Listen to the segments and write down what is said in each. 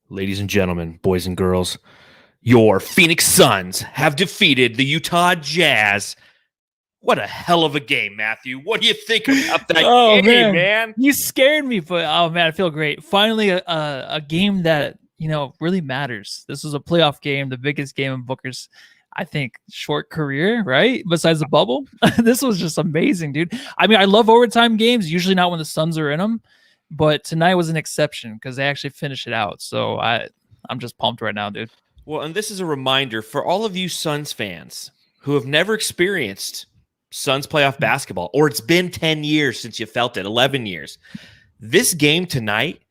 Ladies and gentlemen, boys and girls, your Phoenix Suns have defeated the Utah Jazz. What a hell of a game, Matthew. What do you think about that game, man? You scared me, but oh man, I feel great. Finally, a game that really matters. This was a playoff game, the biggest game in Booker's, I think, short career, right? Besides the bubble. This was just amazing, dude. I mean, I love overtime games, usually not when the Suns are in them, but tonight was an exception because they actually finished it out. So I'm just pumped right now, dude. Well, and this is a reminder for all of you Suns fans who have never experienced Suns playoff basketball, or it's been 10 years since you felt it, 11 years. This game tonight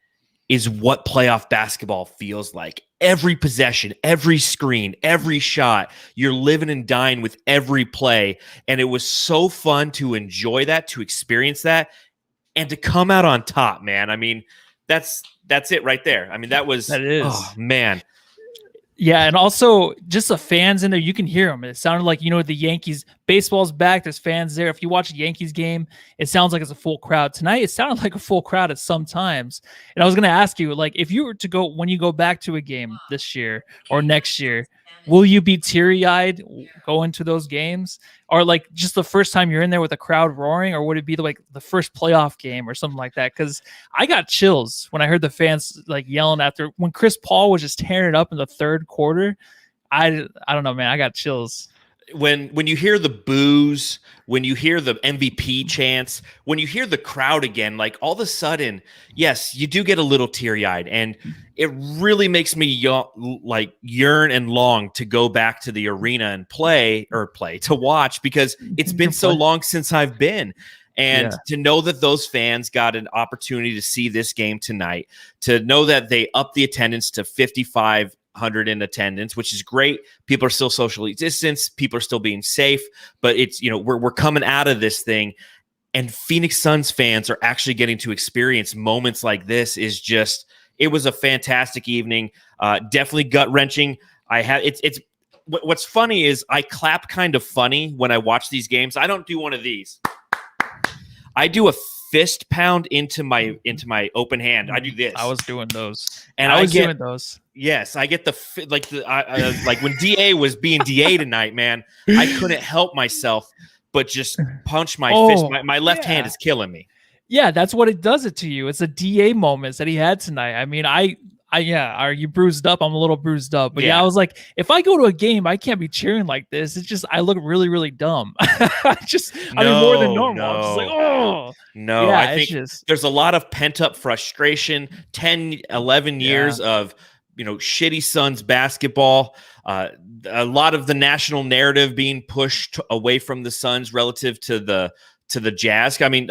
is what playoff basketball feels like. Every possession, every screen, every shot, you're living and dying with every play. And it was so fun to enjoy that, to experience that, and to come out on top, man. I mean, that's it right there. I mean, that is. Oh, man. Yeah, and also just the fans in there, you can hear them. It sounded like, the Yankees, baseball's back, there's fans there. If you watch a Yankees game, it sounds like it's a full crowd. Tonight, it sounded like a full crowd at some times. And I was going to ask you, like, if you were to go, when you go back to a game this year or next year, will you be teary-eyed going to those games? Or like just the first time you're in there with a crowd roaring? Or would it be like the first playoff game or something like that? Because I got chills when I heard the fans like yelling after when Chris Paul was just tearing it up in the third quarter. I don't know, man. I got chills. When you hear the boos, when you hear the MVP chants, when you hear the crowd again, like all of a sudden, yes, you do get a little teary-eyed, and it really makes me yearn and long to go back to the arena and play to watch, because it's been so long since I've been. And to know that those fans got an opportunity to see this game tonight, to know that they upped the attendance to 5,500 in attendance, which is great. People are still socially distanced. People are still being safe, but it's, we're coming out of this thing, and Phoenix Suns fans are actually getting to experience moments like this. It was a fantastic evening. Definitely gut wrenching. What's funny is I clap kind of funny when I watch these games. I don't do one of these. I do a fist pound into my open hand. I do this. I was doing those, and I was doing those. Yes, I get like when DA was being DA tonight, man. I couldn't help myself but just punch my fist. My left hand is killing me. Yeah, that's what it does it to you. It's a DA moments that he had tonight. I mean, are you bruised up? I'm a little bruised up. But I was like, if I go to a game, I can't be cheering like this. It's just, I look really, really dumb. I mean, more than normal. I'm just like, oh. No, I think there's a lot of pent-up frustration, 10, 11 years of, shitty Suns basketball. A lot of the national narrative being pushed away from the Suns relative to the Jazz. I mean,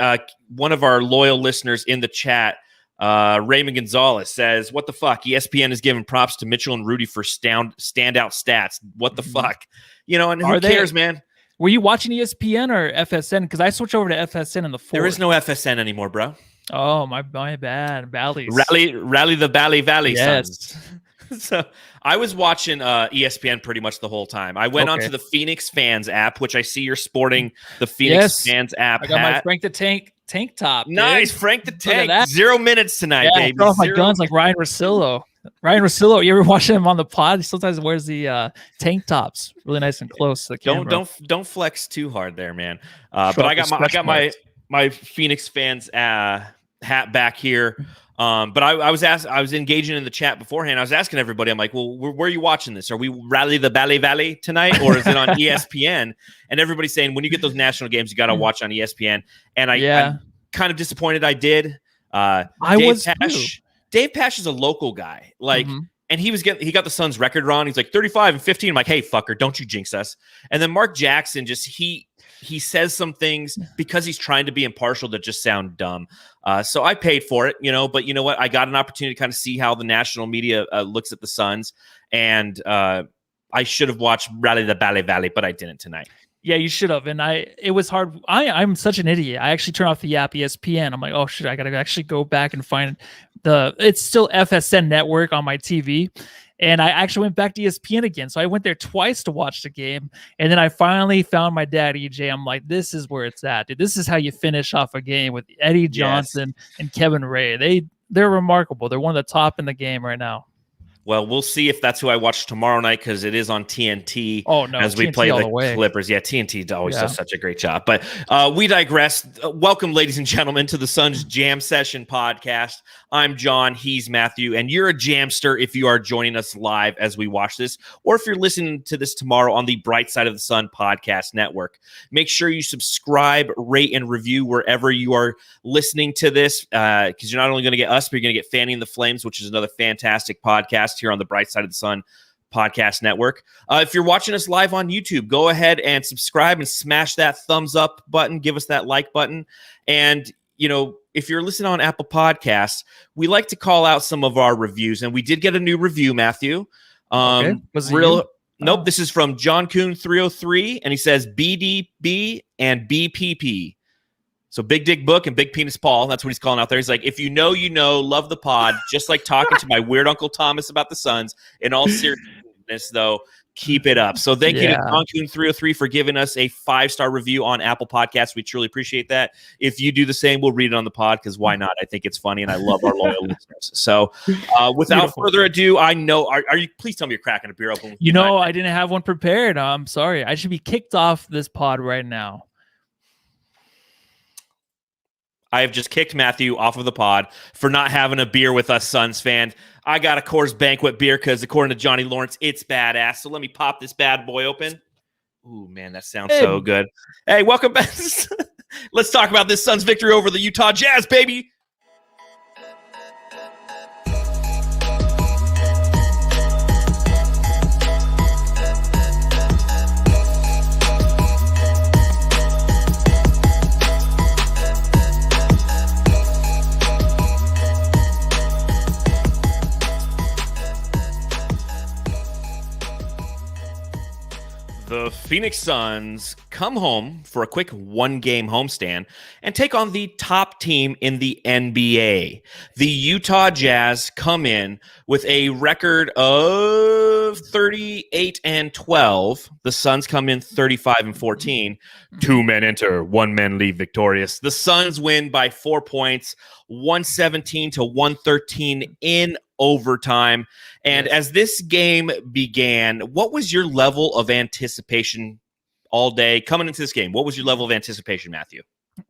one of our loyal listeners in the chat, Raymond Gonzalez, says, what the fuck? ESPN is giving props to Mitchell and Rudy for standout stats. What the fuck? And who cares, man? Were you watching ESPN or FSN? Because I switched over to FSN in the fourth. There is no FSN anymore, bro. Oh, my bad. Valleys. Rally the Valley yes. Suns. So I was watching ESPN pretty much the whole time. I went onto the Phoenix Fans app, which I see you're sporting the Phoenix Fans app. I got my Frank the Tank top. Nice, dude. Frank the Tank. 0 minutes tonight, baby. Throw off my guns like Ryan Russillo. You ever watch him on the pod? He sometimes wears the tank tops, really nice and close to the camera. Don't flex too hard there, man. But I got my Phoenix Fans hat back here. But I was engaging in the chat beforehand. I was asking everybody, I'm like, well, where are you watching this? Are we Rally the Valley tonight, or is it on ESPN? And everybody's saying, when you get those national games, you got to watch on ESPN. And I'm kind of disappointed I did. Dave Pasch is a local guy. Like, and he got the Suns record wrong. He's like 35 and 15. I'm like, hey, fucker, don't you jinx us. And then Mark Jackson he says some things because he's trying to be impartial that just sound dumb. So I paid for it, but you know what? I got an opportunity to kind of see how the national media looks at the Suns. And I should have watched Rally the Valley, but I didn't tonight. Yeah, you should have. And it was hard. I'm such an idiot. I actually turned off the app ESPN. I'm like, oh shit, I got to actually go back and find it's still FSN network on my TV. And I actually went back to ESPN again. So I went there twice to watch the game. And then I finally found my dad, EJ. I'm like, this is where it's at, dude. This is how you finish off a game with Eddie Johnson and Kevin Ray. they're remarkable. They're one of the top in the game right now. Well, we'll see if that's who I watch tomorrow night because it is on TNT. Oh, no, as we TNT play all the the way. Clippers. Yeah, TNT always does such a great job. But we digress. Welcome, ladies and gentlemen, to the Suns Jam Session podcast. I'm John. He's Matthew, and you're a jamster if you are joining us live as we watch this, or if you're listening to this tomorrow on the Bright Side of the Sun podcast network. Make sure you subscribe, rate, and review wherever you are listening to this, because you're not only going to get us, but you're going to get Fanning the Flames, which is another fantastic podcast here on the Bright Side of the Sun podcast network. If you're watching us live on YouTube, go ahead and subscribe and smash that thumbs up button. Give us that like button. And, if you're listening on Apple Podcasts, we like to call out some of our reviews. And we did get a new review, Matthew. Okay. Was it you? Nope. This is from John Kuhn 303. And he says BDB and BPP. So Big Dick Book and Big Penis Paul. That's what he's calling out there. He's like, if you know, love the pod. Just like talking to my weird Uncle Thomas about the Suns. In all seriousness, though, keep it up. So thank you to John Kuhn 303 for giving us a 5-star review on Apple Podcasts. We truly appreciate that. If you do the same, we'll read it on the pod because why not? I think it's funny and I love our loyal listeners. So without further ado, are you, please tell me you're cracking a beer open. I didn't have one prepared. I'm sorry. I should be kicked off this pod right now. I have just kicked Matthew off of the pod for not having a beer with us Suns fans. I got a Coors Banquet beer because according to Johnny Lawrence, it's badass. So let me pop this bad boy open. Ooh, man, that sounds so good. Hey, welcome back. Let's talk about this Suns victory over the Utah Jazz, baby. The Phoenix Suns come home for a quick one-game homestand and take on the top team in the NBA. The Utah Jazz come in with a record of 38-12. The Suns come in 35-14. 2 men enter, 1 man leave victorious. The Suns win by 4 points, 117-113 in overtime. And as this game began, what was your level of anticipation all day coming into this game? What was your level of anticipation, Matthew?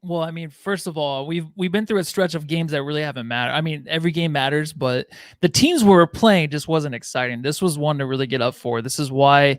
Well, I mean, first of all, we've been through a stretch of games that really haven't mattered. I mean, every game matters, but the teams we were playing just wasn't exciting. This was one to really get up for. This is why,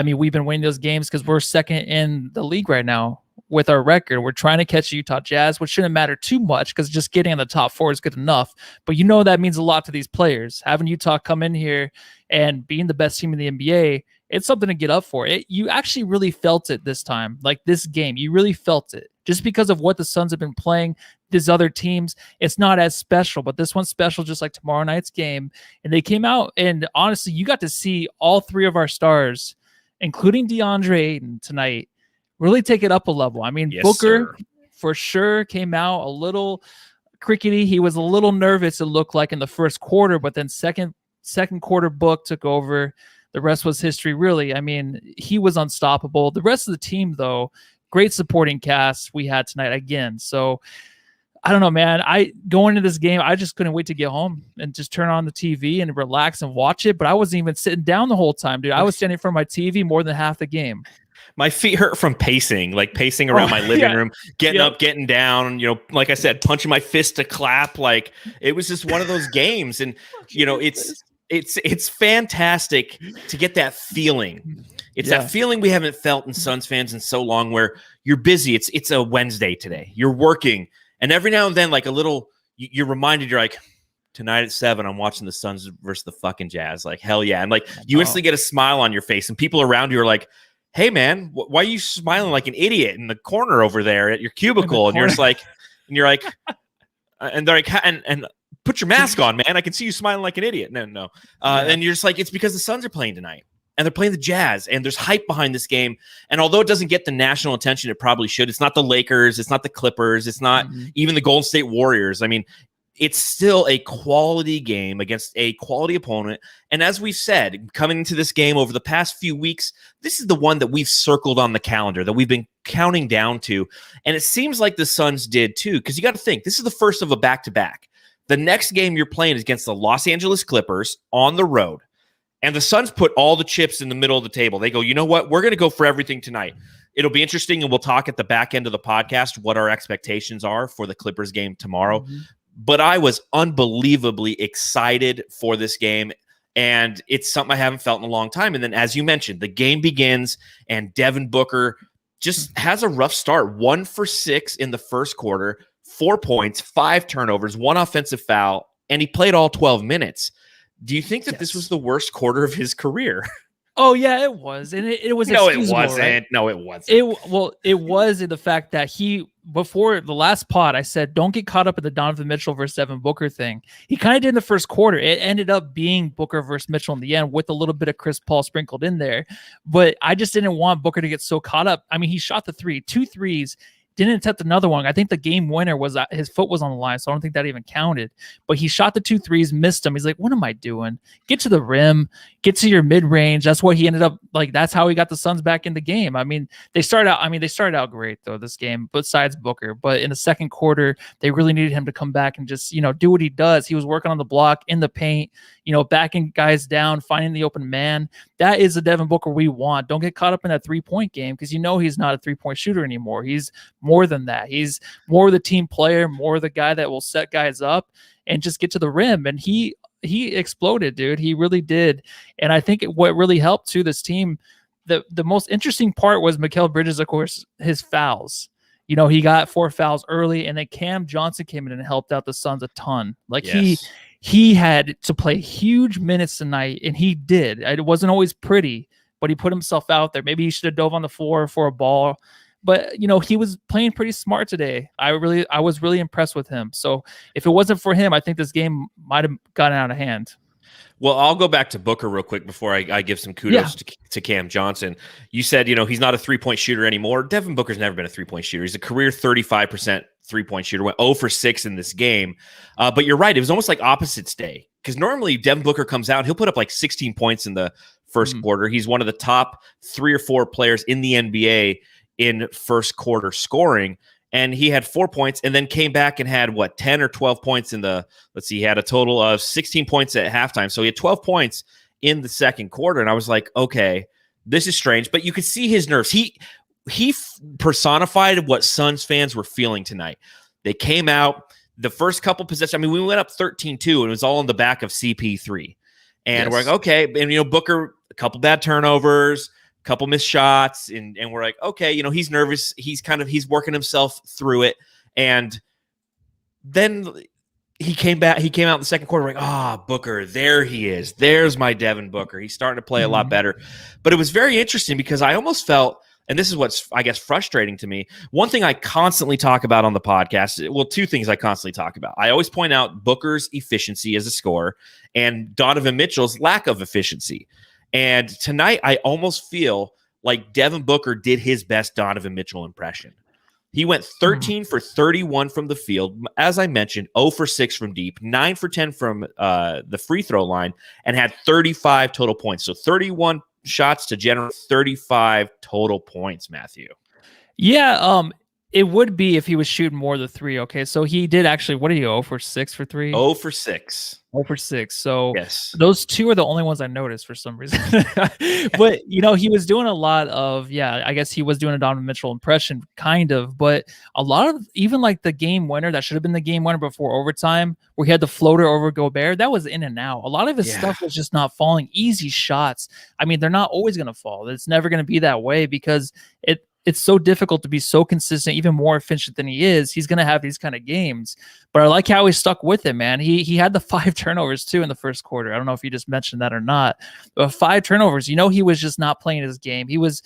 we've been winning those games because we're second in the league right now with our record. We're trying to catch Utah Jazz, which shouldn't matter too much because just getting in the top 4 is good enough. But that means a lot to these players. Having Utah come in here and being the best team in the NBA, it's something to get up for. You actually really felt it this time. Like this game, you really felt it. Just because of what the Suns have been playing, these other teams, it's not as special. But this one's special just like tomorrow night's game. And they came out, and honestly, you got to see all 3 of our stars, including DeAndre Ayton tonight, really take it up a level. Booker, for sure, came out a little crickety. He was a little nervous, it looked like, in the first quarter, but then second quarter, Book took over. The rest was history, really. He was unstoppable. The rest of the team, though, great supporting cast we had tonight again. So, I don't know, man. Going into this game, I just couldn't wait to get home and just turn on the TV and relax and watch it. But I wasn't even sitting down the whole time, dude. I was standing in front of my TV more than half the game. My feet hurt from pacing around my living room, getting up, getting down, like I said, punching my fist to clap. Like it was just one of those games. And, it's fantastic to get that feeling. It's that feeling we haven't felt in Suns fans in so long where you're busy. It's a Wednesday today. You're working. And every now and then, like a little, you're reminded, you're like, tonight at 7, I'm watching the Suns versus the fucking Jazz. Like, hell yeah. And like, you instantly get a smile on your face and people around you are like, hey man, why are you smiling like an idiot in the corner over there at your cubicle? And you're just like, and they're like, and put your mask on, man. I can see you smiling like an idiot. No. And you're just like, it's because the Suns are playing tonight and they're playing the Jazz and there's hype behind this game. And although it doesn't get the national attention it probably should, it's not the Lakers, it's not the Clippers, it's not even the Golden State Warriors. It's still a quality game against a quality opponent. And as we've said, coming into this game over the past few weeks, this is the one that we've circled on the calendar, that we've been counting down to. And it seems like the Suns did too, because you got to think, this is the first of a back-to-back. The next game you're playing is against the Los Angeles Clippers on the road. And the Suns put all the chips in the middle of the table. They go, you know what? We're going to go for everything tonight. It'll be interesting, and we'll talk at the back end of the podcast what our expectations are for the Clippers game tomorrow. Mm-hmm. But I was unbelievably excited for this game, and it's something I haven't felt in a long time. And then, as you mentioned, the game begins, and Devin Booker just has a rough start. 1 for 6 in the first quarter, 4 points, 5 turnovers, 1 offensive foul, and he played all 12 minutes. Do you think that this was the worst quarter of his career? Oh yeah, it was, and it was. No, it wasn't. Right? No, it wasn't. It was in the fact that before the last pod, I said don't get caught up in the Donovan Mitchell versus Devin Booker thing. He kind of did in the first quarter. It ended up being Booker versus Mitchell in the end, with a little bit of Chris Paul sprinkled in there. But I just didn't want Booker to get so caught up. I mean, he shot the 2 threes. Didn't attempt another one. I think the game winner was his foot was on the line, so I don't think that even counted. But he shot the 2 threes, missed them. He's like, what am I doing? Get to the rim, get to your mid-range. That's what he ended up like. That's how he got the Suns back in the game. I mean, they started out great though, this game, besides Booker. But in the second quarter, they really needed him to come back and just, do what he does. He was working on the block, in the paint, backing guys down, finding the open man. That is the Devin Booker we want. Don't get caught up in that 3-point game, because he's not a 3-point shooter anymore. He's more than that. He's more the team player, more the guy that will set guys up and just get to the rim. And he exploded, dude. He really did. And I think what really helped too, this team, the most interesting part was Mikal Bridges, of course, his fouls. He got 4 fouls early, and then Cam Johnson came in and helped out the Suns a ton. Like he had to play huge minutes tonight, and he did. It wasn't always pretty, but he put himself out there. Maybe he should have dove on the floor for a ball. But, he was playing pretty smart today. I was really impressed with him. So if it wasn't for him, I think this game might have gotten out of hand. Well, I'll go back to Booker real quick before I give some kudos to Cam Johnson. You said, he's not a 3-point shooter anymore. Devin Booker's never been a 3-point shooter. He's a career 35% 3-point shooter, went 0 for 6 in this game. But you're right. It was almost like opposites day, because normally Devin Booker comes out, he'll put up like 16 points in the first quarter. He's one of the top 3 or 4 players in the NBA in first quarter scoring, and he had 4 points and then came back and had 10 or 12 points he had a total of 16 points at halftime. So he had 12 points in the second quarter. And I was like, okay, this is strange, but you could see his nerves. He personified what Suns fans were feeling tonight. They came out the first couple possessions. I mean, we went up 13-2 and it was all on the back of CP3. And we're like, okay. And, Booker, a couple bad turnovers, couple missed shots, and we're like, okay, he's nervous. He's working himself through it. And then he came out in the second quarter, like, Booker, there he is. There's my Devin Booker. He's starting to play a lot better. But it was very interesting, because I almost felt, and this is what's, I guess, frustrating to me. One thing I constantly talk about on the podcast, well, 2 things I constantly talk about. I always point out Booker's efficiency as a scorer and Donovan Mitchell's lack of efficiency. And tonight, I almost feel like Devin Booker did his best Donovan Mitchell impression. He went 13 for 31 from the field. As I mentioned, 0 for 6 from deep, 9 for 10 from the free throw line, and had 35 total points. So 31 shots to generate 35 total points, Matthew. Yeah, it would be if he was shooting more than 3. Okay, so he did actually, what did he go, 0 for 6 for 3? 0 for 6. 0 for 6. So yes, those 2 are the only ones I noticed for some reason. But, he was doing a lot of, I guess he was doing a Donovan Mitchell impression, kind of. But a lot of, even like the game winner, that should have been the game winner before overtime, where he had the floater over Gobert, that was in and out. A lot of his stuff was just not falling. Easy shots. I mean, they're not always going to fall. It's never going to be that way, because it's so difficult to be so consistent, even more efficient than he is. He's going to have these kind of games. But I like how he stuck with it, man. He had the 5 turnovers, too, in the first quarter. I don't know if you just mentioned that or not. But 5 turnovers, he was just not playing his game. He was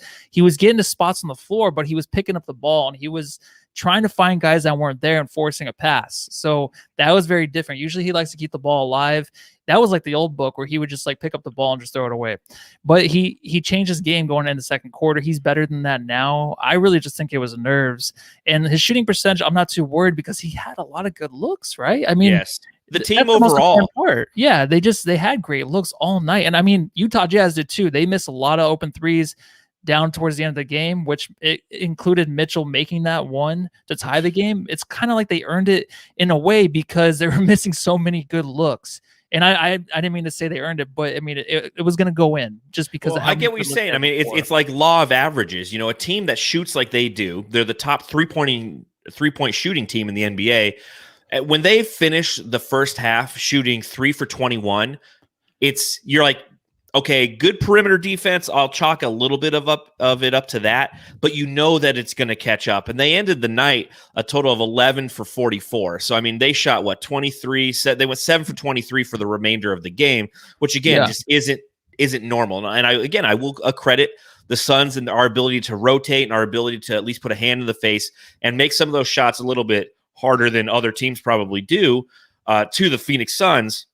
getting to spots on the floor, but he was picking up the ball, and he was trying to find guys that weren't there and forcing a pass. So that was very different. Usually he likes to keep the ball alive. That was like the old book, where he would just like pick up the ball and just throw it away. But he changed his game going into the second quarter. He's better than that now. I really just think it was nerves. And his shooting percentage, I'm not too worried, because he had a lot of good looks, right? I mean, yes, the team overall. Yeah, they had great looks all night. And I mean, Utah Jazz did too. They missed a lot of open threes. down towards the end of the game, which it included Mitchell making that one to tie the game. It's kind of like they earned it in a way because they were missing so many good looks. And I didn't mean to say they earned it, but I mean it was going to go in just because of how I get what you're saying. I mean, it's like law of averages. A team that shoots like they do, they're the top three-point shooting team in the NBA. When they finish the first half shooting 3 for 21, you're like, okay, good perimeter defense. I'll chalk a little bit of it up to that, but that it's going to catch up. And they ended the night a total of 11 for 44. So I mean, they shot 23. They went 7 for 23 for the remainder of the game, which again just isn't normal. And I will credit the Suns and our ability to rotate and our ability to at least put a hand in the face and make some of those shots a little bit harder than other teams probably do to the Phoenix Suns.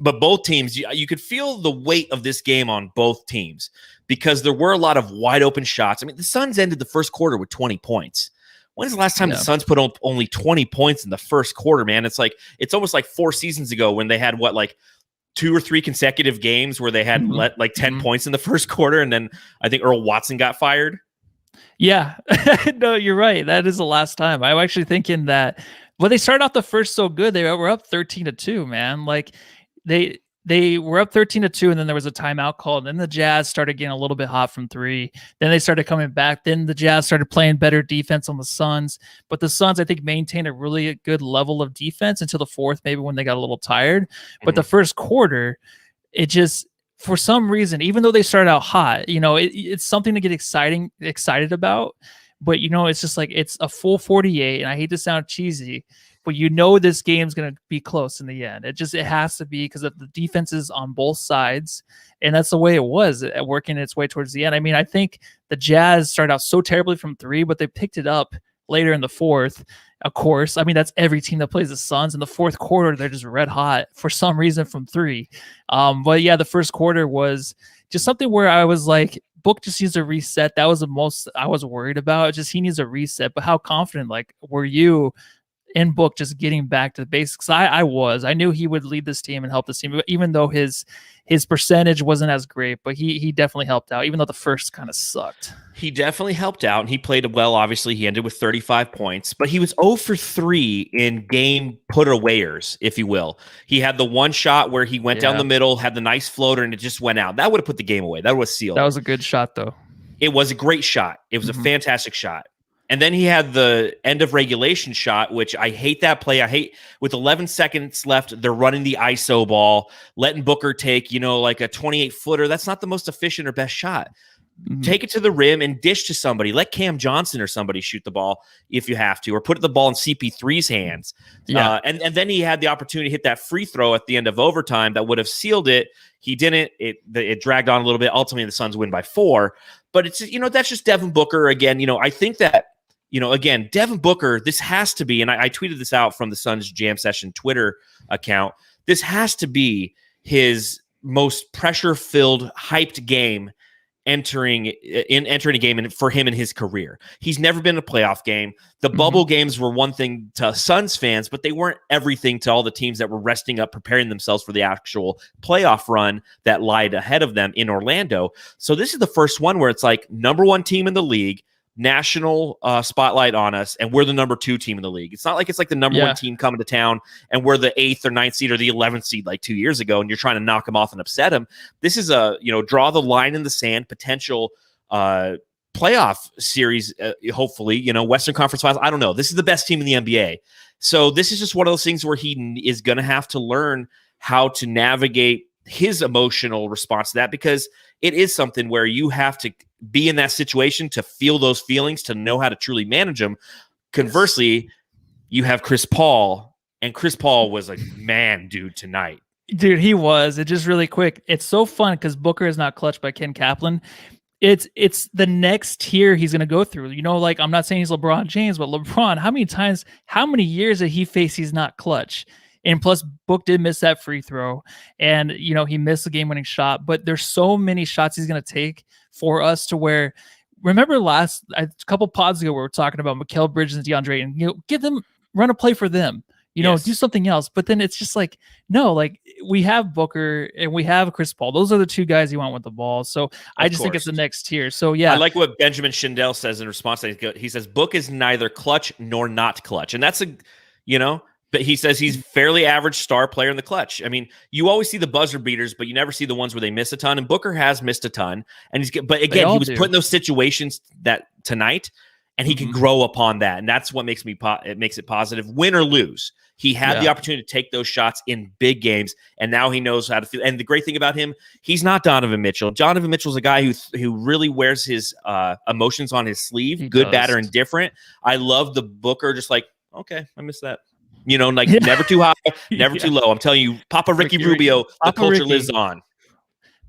But both teams, you could feel the weight of this game on both teams because there were a lot of wide open shots. I mean, the Suns ended the first quarter with 20 points. When's the last time the Suns put up only 20 points in the first quarter, man? It's almost like 4 seasons ago when they had 2 or 3 consecutive games where they had let 10 points in the first quarter, and then I think Earl Watson got fired. Yeah, no, you're right. That is the last time. I'm actually thinking that. Well, they started off the first so good. They were up 13-2, man. They were up 13-2, and then there was a timeout called. And then the Jazz started getting a little bit hot from 3. Then they started coming back. Then the Jazz started playing better defense on the Suns. But the Suns, I think, maintained a really good level of defense until the fourth, maybe when they got a little tired. But the first quarter, it just, for some reason, even though they started out hot, it's something to get excited about. But it's just like it's a full 48, and I hate to sound cheesy, but this game's going to be close in the end. It has to be because of the defenses on both sides, and that's the way it was working its way towards the end. I mean, I think the Jazz started out so terribly from 3, but they picked it up later in the fourth. Of course, I mean, that's every team that plays the Suns. In the fourth quarter, they're just red hot for some reason from 3. But yeah, the first quarter was just something where I was like, Book just needs a reset. That was the most I was worried about. Just he needs a reset. But how confident were you in Book just getting back to the basics? I knew he would lead this team and help this team, even though his percentage wasn't as great, but he definitely helped out, even though the first kind of sucked. He definitely helped out, and he played well. Obviously, he ended with 35 points, but he was 0 for 3 in game put-awayers, if you will. He had the one shot where he went down the middle, had the nice floater, and it just went out. That would have put the game away. That was sealed. That was a good shot, though. It was a great shot. It was a fantastic shot. And then he had the end of regulation shot, which I hate that play. I hate with 11 seconds left, they're running the ISO ball, letting Booker take, like a 28-footer. That's not the most efficient or best shot. Take it to the rim and dish to somebody. Let Cam Johnson or somebody shoot the ball if you have to, or put the ball in CP3's hands. Yeah. And then he had the opportunity to hit that free throw at the end of overtime that would have sealed it. He didn't. It dragged on a little bit. Ultimately, the Suns win by 4. But it's that's just Devin Booker again. I think that again, Devin Booker, this has to be, and I tweeted this out from the Suns Jam Session Twitter account, this has to be his most pressure-filled, hyped game entering a game and for him in his career. He's never been in a playoff game. The bubble games were one thing to Suns fans, but they weren't everything to all the teams that were resting up, preparing themselves for the actual playoff run that lied ahead of them in Orlando. So this is the first one where it's like number 1 team in the league, national spotlight on us, and we're the number 2 team in the league. It's not like it's like the number 1 team coming to town and we're the 8th or 9th seed or the 11th seed like 2 years ago and you're trying to knock them off and upset them. This is a draw the line in the sand potential playoff series, hopefully, Western Conference Finals. I don't know. This is the best team in the NBA. So this is just one of those things where he is going to have to learn how to navigate his emotional response to that, because it is something where you have to be in that situation to feel those feelings, to know how to truly manage them. Conversely, you have Chris Paul, and Chris Paul was a man, dude, tonight. Dude, he was. It just really quick. It's so fun because Booker is not clutched by Ken Kaplan. It's the next tier he's going to go through. I'm not saying he's LeBron James, but LeBron, how many years did he face he's not clutch? And plus, Book did miss that free throw, and he missed the game-winning shot. But there's so many shots he's going to take for us to where. Remember a couple pods ago we were talking about Mikal Bridges and DeAndre, and give them run a play for them. do something else. But then it's just like, no, like we have Booker and we have Chris Paul. Those are the two guys you want with the ball. So I just think it's the next tier. So yeah. I like what Benjamin Schindel says in response to it. He says, Book is neither clutch nor not clutch. And that's but he says he's fairly average star player in the clutch. I mean, you always see the buzzer beaters, but you never see the ones where they miss a ton. And Booker has missed a ton. And but again, he was put in those situations that tonight, and he can grow upon that. And that's what makes it positive. Win or lose, he had the opportunity to take those shots in big games, and now he knows how to feel. And the great thing about him, he's not Donovan Mitchell. Donovan Mitchell's a guy who really wears his emotions on his sleeve, good, bad, or indifferent. I love the Booker, just like, okay, I missed that. Never too high, never too low. I'm telling you, Papa Ricky Rubio, the culture lives on.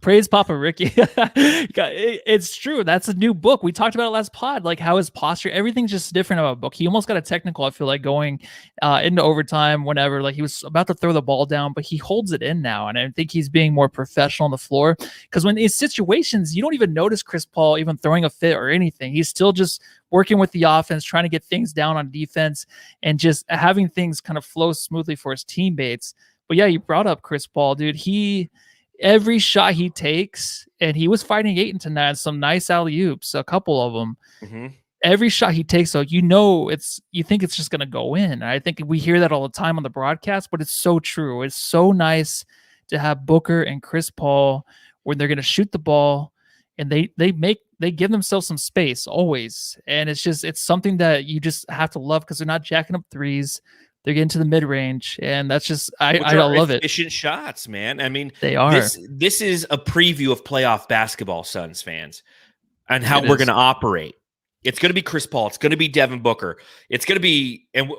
Praise Papa Ricky. It's true. That's a new book. We talked about it last pod, like how his posture, everything's just different about Book. He almost got a technical, I feel like, going into overtime, whenever, like he was about to throw the ball down, but he holds it in now. And I think he's being more professional on the floor, because when in situations, you don't even notice Chris Paul even throwing a fit or anything. He's still just working with the offense, trying to get things down on defense and just having things kind of flow smoothly for his teammates. But yeah, you brought up Chris Paul, dude. Every shot he takes, and he was fighting Ayton tonight, some nice alley-oops, a couple of them. Mm-hmm. Every shot he takes, though, you think it's just going to go in. I think we hear that all the time on the broadcast, but it's so true. It's so nice to have Booker and Chris Paul where they're going to shoot the ball, and they give themselves some space always. And it's something that you just have to love, because they're not jacking up threes. They're getting to the mid-range, and that's just I love it. Efficient shots, man. I mean, they are. This is a preview of playoff basketball, Suns fans, and how we're going to operate. It's going to be Chris Paul. It's going to be Devin Booker. It's going to be, and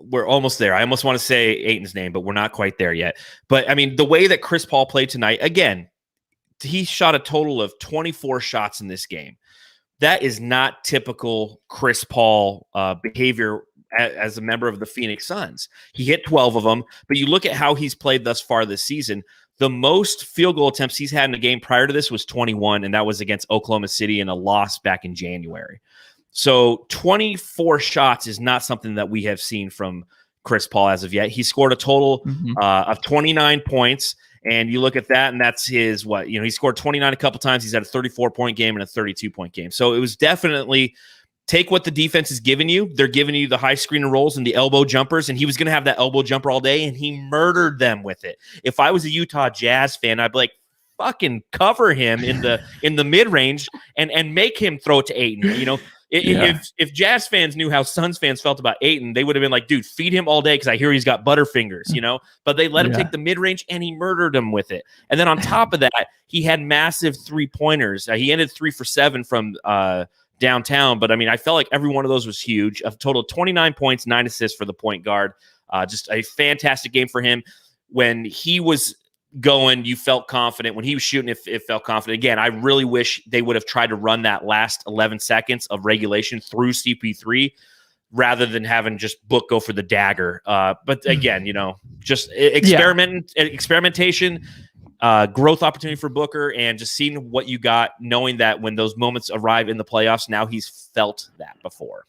we're almost there. I almost want to say Ayton's name, but we're not quite there yet. But I mean, the way that Chris Paul played tonight, again, he shot a total of 24 shots in this game. That is not typical Chris Paul behavior as a member of the Phoenix Suns. He hit 12 of them, but you look at how he's played thus far this season, the most field goal attempts he's had in a game prior to this was 21, and that was against Oklahoma City in a loss back in January. So 24 shots is not something that we have seen from Chris Paul as of yet. He scored a total of 29 points, and you look at that, and that's his, he scored 29 a couple times. He's had a 34-point game and a 32-point game. So it was definitely take what the defense is giving you. They're giving you the high screen and rolls and the elbow jumpers, and he was going to have that elbow jumper all day, and he murdered them with it. If I was a Utah Jazz fan, I'd be like, fucking cover him in the mid-range and make him throw it to Ayton. If Jazz fans knew how Suns fans felt about Ayton, they would have been like, dude, feed him all day because I hear he's got butterfingers, But they let him take the mid-range, and he murdered him with it. And then on top of that, he had massive three-pointers. He ended 3 for 7 from downtown, but I mean, I felt like every one of those was huge. A total of 29 points, 9 assists for the point guard. Just a fantastic game for him. When he was going, you felt confident. When he was shooting, it felt confident. Again, I really wish they would have tried to run that last 11 seconds of regulation through CP3 rather than having just Book go for the dagger. But again, just experimentation. Growth opportunity for Booker, and just seeing what you got, knowing that when those moments arrive in the playoffs, now he's felt that before.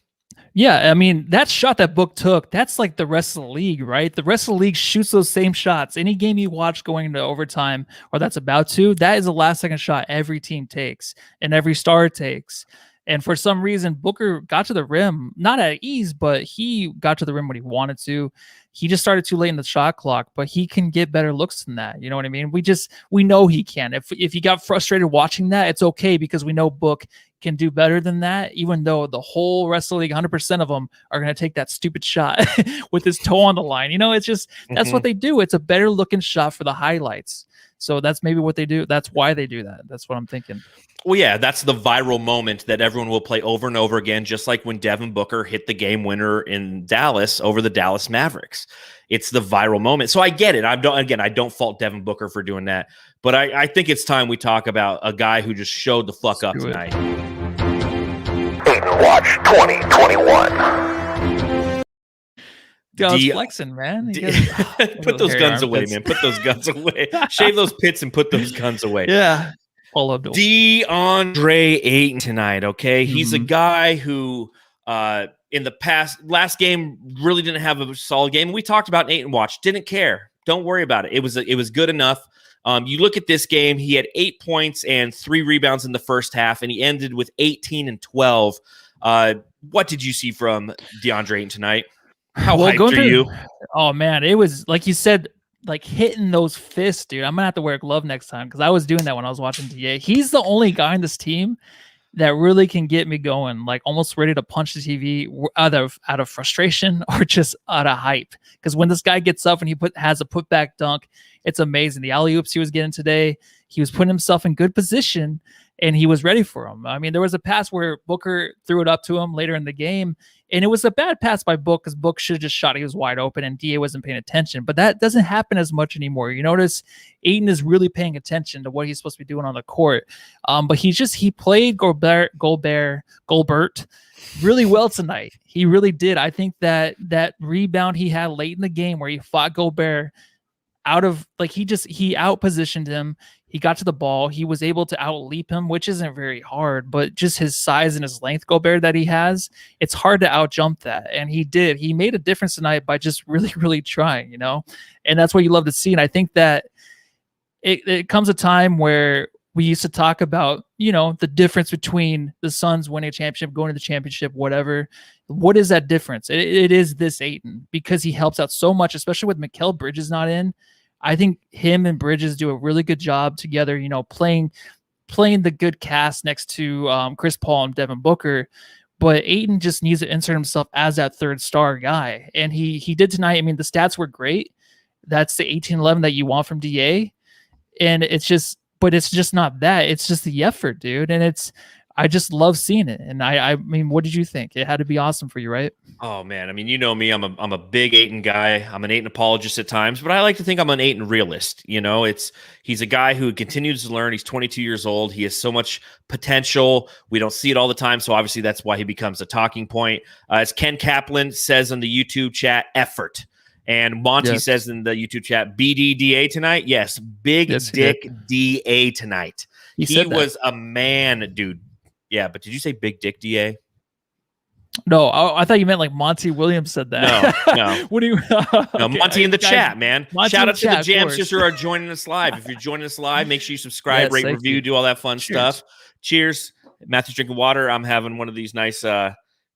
Yeah, I mean, that shot that Book took, that's like the rest of the league, right? The rest of the league shoots those same shots. Any game you watch going into overtime, or that's about to, that is the last second shot every team takes and every star takes. And for some reason, Booker got to the rim, not at ease, but he got to the rim when he wanted to. He just started too late in the shot clock, but he can get better looks than that. You know what I mean? We know he can. If you got frustrated watching that, it's okay, because we know Book can do better than that, even though the whole rest of the league, 100% of them are going to take that stupid shot with his toe on the line. It's just, that's what they do. It's a better looking shot for the highlights. So that's maybe what they do. That's why they do that. That's what I'm thinking. Well, yeah, that's the viral moment that everyone will play over and over again, just like when Devin Booker hit the game winner in Dallas over the Dallas Mavericks. It's the viral moment. So I get it. I don't fault Devin Booker for doing that, but I think it's time we talk about a guy who just showed the fuck up tonight. Ayton Watch 2021. I was flexing, man. Put those guns away, man. Put those guns away. Shave those pits and put those guns away. Yeah. DeAndre Ayton tonight, okay? He's a guy who in the last game really didn't have a solid game. We talked about Ayton watch, didn't care. Don't worry about it. It was good enough. You look at this game, he had 8 points and 3 rebounds in the first half, and he ended with 18 and 12. What did you see from DeAndre Ayton tonight? How hyped are you? Oh man, it was like you said, like hitting those fists, dude. I'm gonna have to wear a glove next time because I was doing that when I was watching DA. He's the only guy in this team that really can get me going, like almost ready to punch the TV out of frustration or just out of hype. Because when this guy gets up and he has a putback dunk, it's amazing. The alley-oops he was getting today, he was putting himself in good position and he was ready for him. I mean, there was a pass where Booker threw it up to him later in the game, and it was a bad pass by Book because Book should have just shot. He was wide open and DA wasn't paying attention. But that doesn't happen as much anymore. You notice Ayton is really paying attention to what he's supposed to be doing on the court. But he played Gobert really well tonight. He really did. I think that rebound he had late in the game where he fought Gobert out of, like, he out-positioned him. He got to the ball. He was able to out-leap him, which isn't very hard, but just his size and his length, Gobert, that he has, it's hard to out-jump that. And he did. He made a difference tonight by just really, really trying, you know? And that's what you love to see. And I think that it comes a time where we used to talk about, you know, the difference between the Suns winning a championship, going to the championship, whatever. What is that difference? It is this Ayton, because he helps out so much, especially with Mikal Bridges not in. I think him and Bridges do a really good job together, you know, playing the good cast next to Chris Paul and Devin Booker. But Ayton just needs to insert himself as that third star guy. And he did tonight. I mean, the stats were great. That's the 18-11 that you want from DA. And it's just not that. It's just the effort, dude. And I just love seeing it. And I mean, what did you think? It had to be awesome for you, right? Oh man, I mean, you know me, I'm a big Ayton guy. I'm an Ayton apologist at times, but I like to think I'm an Ayton realist. You know, he's a guy who continues to learn. He's 22 years old. He has so much potential. We don't see it all the time, so obviously that's why he becomes a talking point. As Ken Kaplan says in the YouTube chat, effort. And Monty says in the YouTube chat, BDDA tonight. Yes, big dick DA tonight. He was a man, dude. Yeah, but did you say big dick DA? No, I thought you meant like Monty Williams said that. No. What do you? Okay. No, Monty in the chat, man. Shout out to the Jamsters who are joining us live. If you're joining us live, make sure you subscribe, rate, review, do all that fun stuff. Cheers. Matthew's drinking water. I'm having one of these nice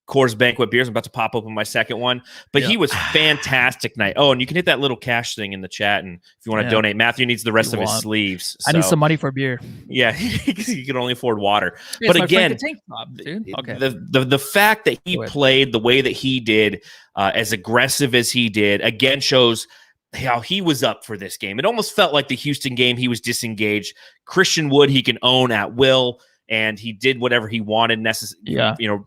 Coors Banquet beers. I'm about to pop open my second one. But he was fantastic night. Oh, and you can hit that little cash thing in the chat. And if you want to donate, Matthew needs the rest of his sleeves. So. I need some money for beer. Yeah, because he can only afford water. But again, the fact that he played the way that he did, as aggressive as he did, again shows how he was up for this game. It almost felt like the Houston game. He was disengaged. Christian Wood, he can own at will. And he did whatever he wanted,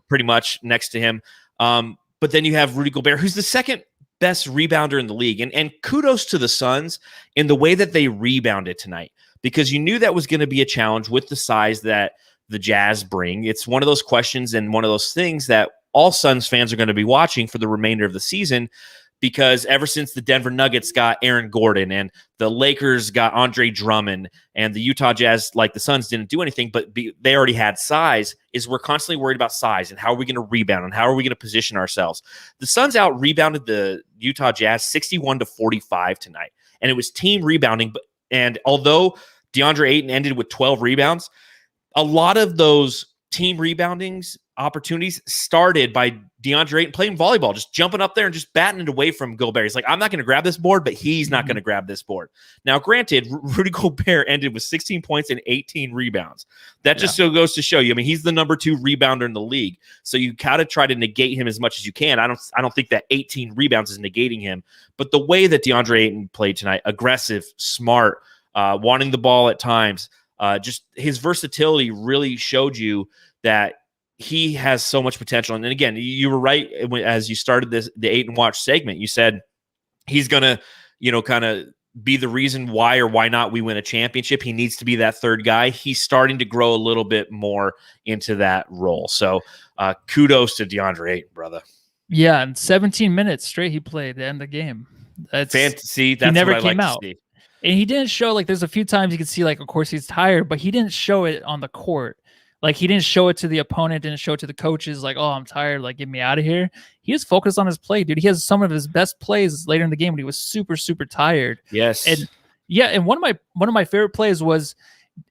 pretty much next to him. But then you have Rudy Gobert, who's the second best rebounder in the league. And kudos to the Suns in the way that they rebounded tonight, because you knew that was going to be a challenge with the size that the Jazz bring. It's one of those questions and one of those things that all Suns fans are going to be watching for the remainder of the season, because ever since the Denver Nuggets got Aaron Gordon and the Lakers got Andre Drummond and the Utah Jazz, like the Suns, didn't do anything, but they already had size, is we're constantly worried about size and how are we going to rebound and how are we going to position ourselves. The Suns out-rebounded the Utah Jazz 61-45 tonight, and it was team rebounding. And although DeAndre Ayton ended with 12 rebounds, a lot of those team reboundings opportunities started by DeAndre Ayton playing volleyball, just jumping up there and just batting it away from Gobert. He's like, I'm not going to grab this board, but he's not going to grab this board. Now, granted, Rudy Gobert ended with 16 points and 18 rebounds. That just so goes to show you, I mean, he's the number 2 rebounder in the league. So you kind of try to negate him as much as you can. I don't think that 18 rebounds is negating him, but the way that DeAndre Ayton played tonight, aggressive, smart, wanting the ball at times, just his versatility really showed you that he has so much potential. And then again, you were right as you started the Ayton Watch segment. You said he's going to, kind of be the reason why or why not we win a championship. He needs to be that third guy. He's starting to grow a little bit more into that role. So kudos to DeAndre Ayton, brother. Yeah, and 17 minutes straight he played to end the game. That's fantasy. That's he never what I came like out. to see. And he didn't show, like, there's a few times you can see, like, of course he's tired, but he didn't show it on the court. Like he didn't show it to the opponent, didn't show it to the coaches. Like, oh, I'm tired. Like, get me out of here. He was focused on his play, dude. He has some of his best plays later in the game when he was super, super tired. Yes. And yeah, and one of my favorite plays was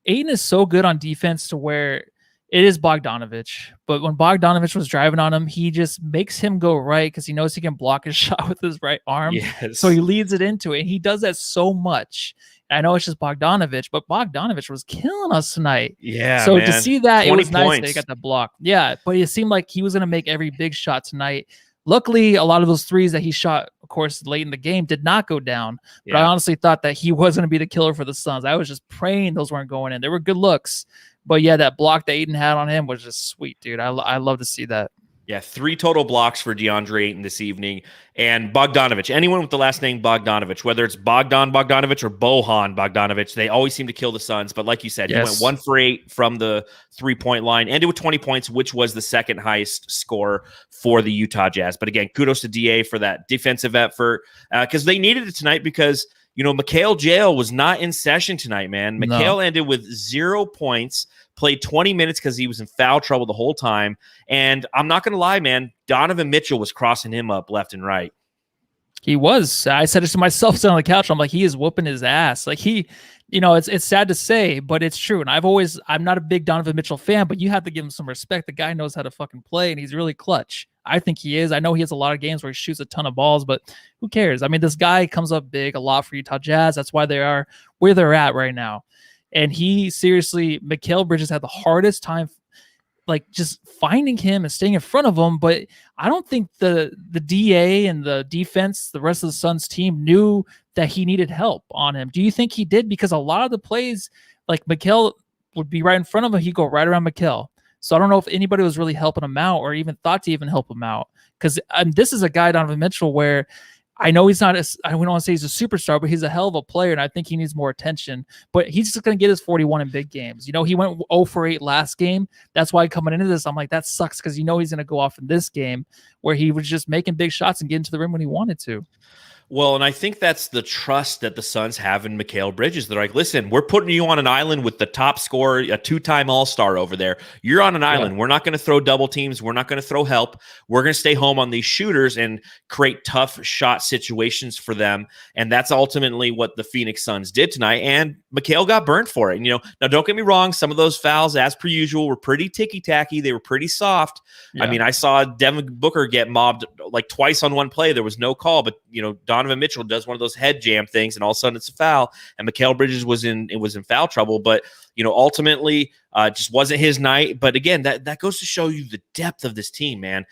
Ayton is so good on defense to where it is Bogdanovich. But when Bogdanovich was driving on him, he just makes him go right because he knows he can block his shot with his right arm. Yes. So he leads it into it. And he does that so much. I know it's just Bogdanovich, but Bogdanovich was killing us tonight. Yeah. So man. to see that, it 20 was nice points. that he got the block. Yeah, but it seemed like he was going to make every big shot tonight. Luckily, a lot of those threes that he shot, of course, late in the game did not go down. But I honestly thought that he was going to be the killer for the Suns. I was just praying those weren't going in. They were good looks. But yeah, that block that Ayton had on him was just sweet, dude. I love to see that. Yeah, 3 total blocks for DeAndre Ayton this evening. And Bogdanovich, anyone with the last name Bogdanovich, whether it's Bogdan Bogdanovich or Bohan Bogdanovich, they always seem to kill the Suns. But like you said, he went 1 for 8 from the 3-point line, ended with 20 points, which was the second highest score for the Utah Jazz. But again, kudos to DA for that defensive effort because they needed it tonight because, Mikal Jail was not in session tonight, man. Mikal ended with 0 points. Played 20 minutes because he was in foul trouble the whole time. And I'm not going to lie, man, Donovan Mitchell was crossing him up left and right. He was. I said it to myself sitting on the couch. I'm like, he is whooping his ass. Like it's sad to say, but it's true. And I'm not a big Donovan Mitchell fan, but you have to give him some respect. The guy knows how to fucking play and he's really clutch. I think he is. I know he has a lot of games where he shoots a ton of balls, but who cares? I mean, this guy comes up big a lot for Utah Jazz. That's why they are where they're at right now. And he seriously, Mikal Bridges had the hardest time, like just finding him and staying in front of him. But I don't think the DA and the defense, the rest of the Suns team knew that he needed help on him. Do you think he did? Because a lot of the plays, like Mikal would be right in front of him, he'd go right around Mikal. So I don't know if anybody was really helping him out or even thought to even help him out. Because this is a guy, Donovan Mitchell, where I know he's not, I don't want to say he's a superstar, but he's a hell of a player, and I think he needs more attention. But he's just going to get his 41 in big games. He went 0 for 8 last game. That's why coming into this, I'm like, that sucks because he's going to go off in this game where he was just making big shots and getting to the rim when he wanted to. Well, and I think that's the trust that the Suns have in Mikal Bridges. They're like, listen, we're putting you on an island with the top scorer, a 2-time All-Star over there. You're on an island. We're not going to throw double teams. We're not going to throw help. We're going to stay home on these shooters and create tough shot situations for them. And that's ultimately what the Phoenix Suns did tonight. And Mikal got burnt for it. And, now don't get me wrong. Some of those fouls, as per usual, were pretty ticky-tacky. They were pretty soft. Yeah. I mean, I saw Devin Booker get mobbed like twice on one play. There was no call, but, Donovan Mitchell does one of those head jam things, and all of a sudden it's a foul. And Mikal Bridges was in foul trouble, but ultimately just wasn't his night. But again, that goes to show you the depth of this team, man.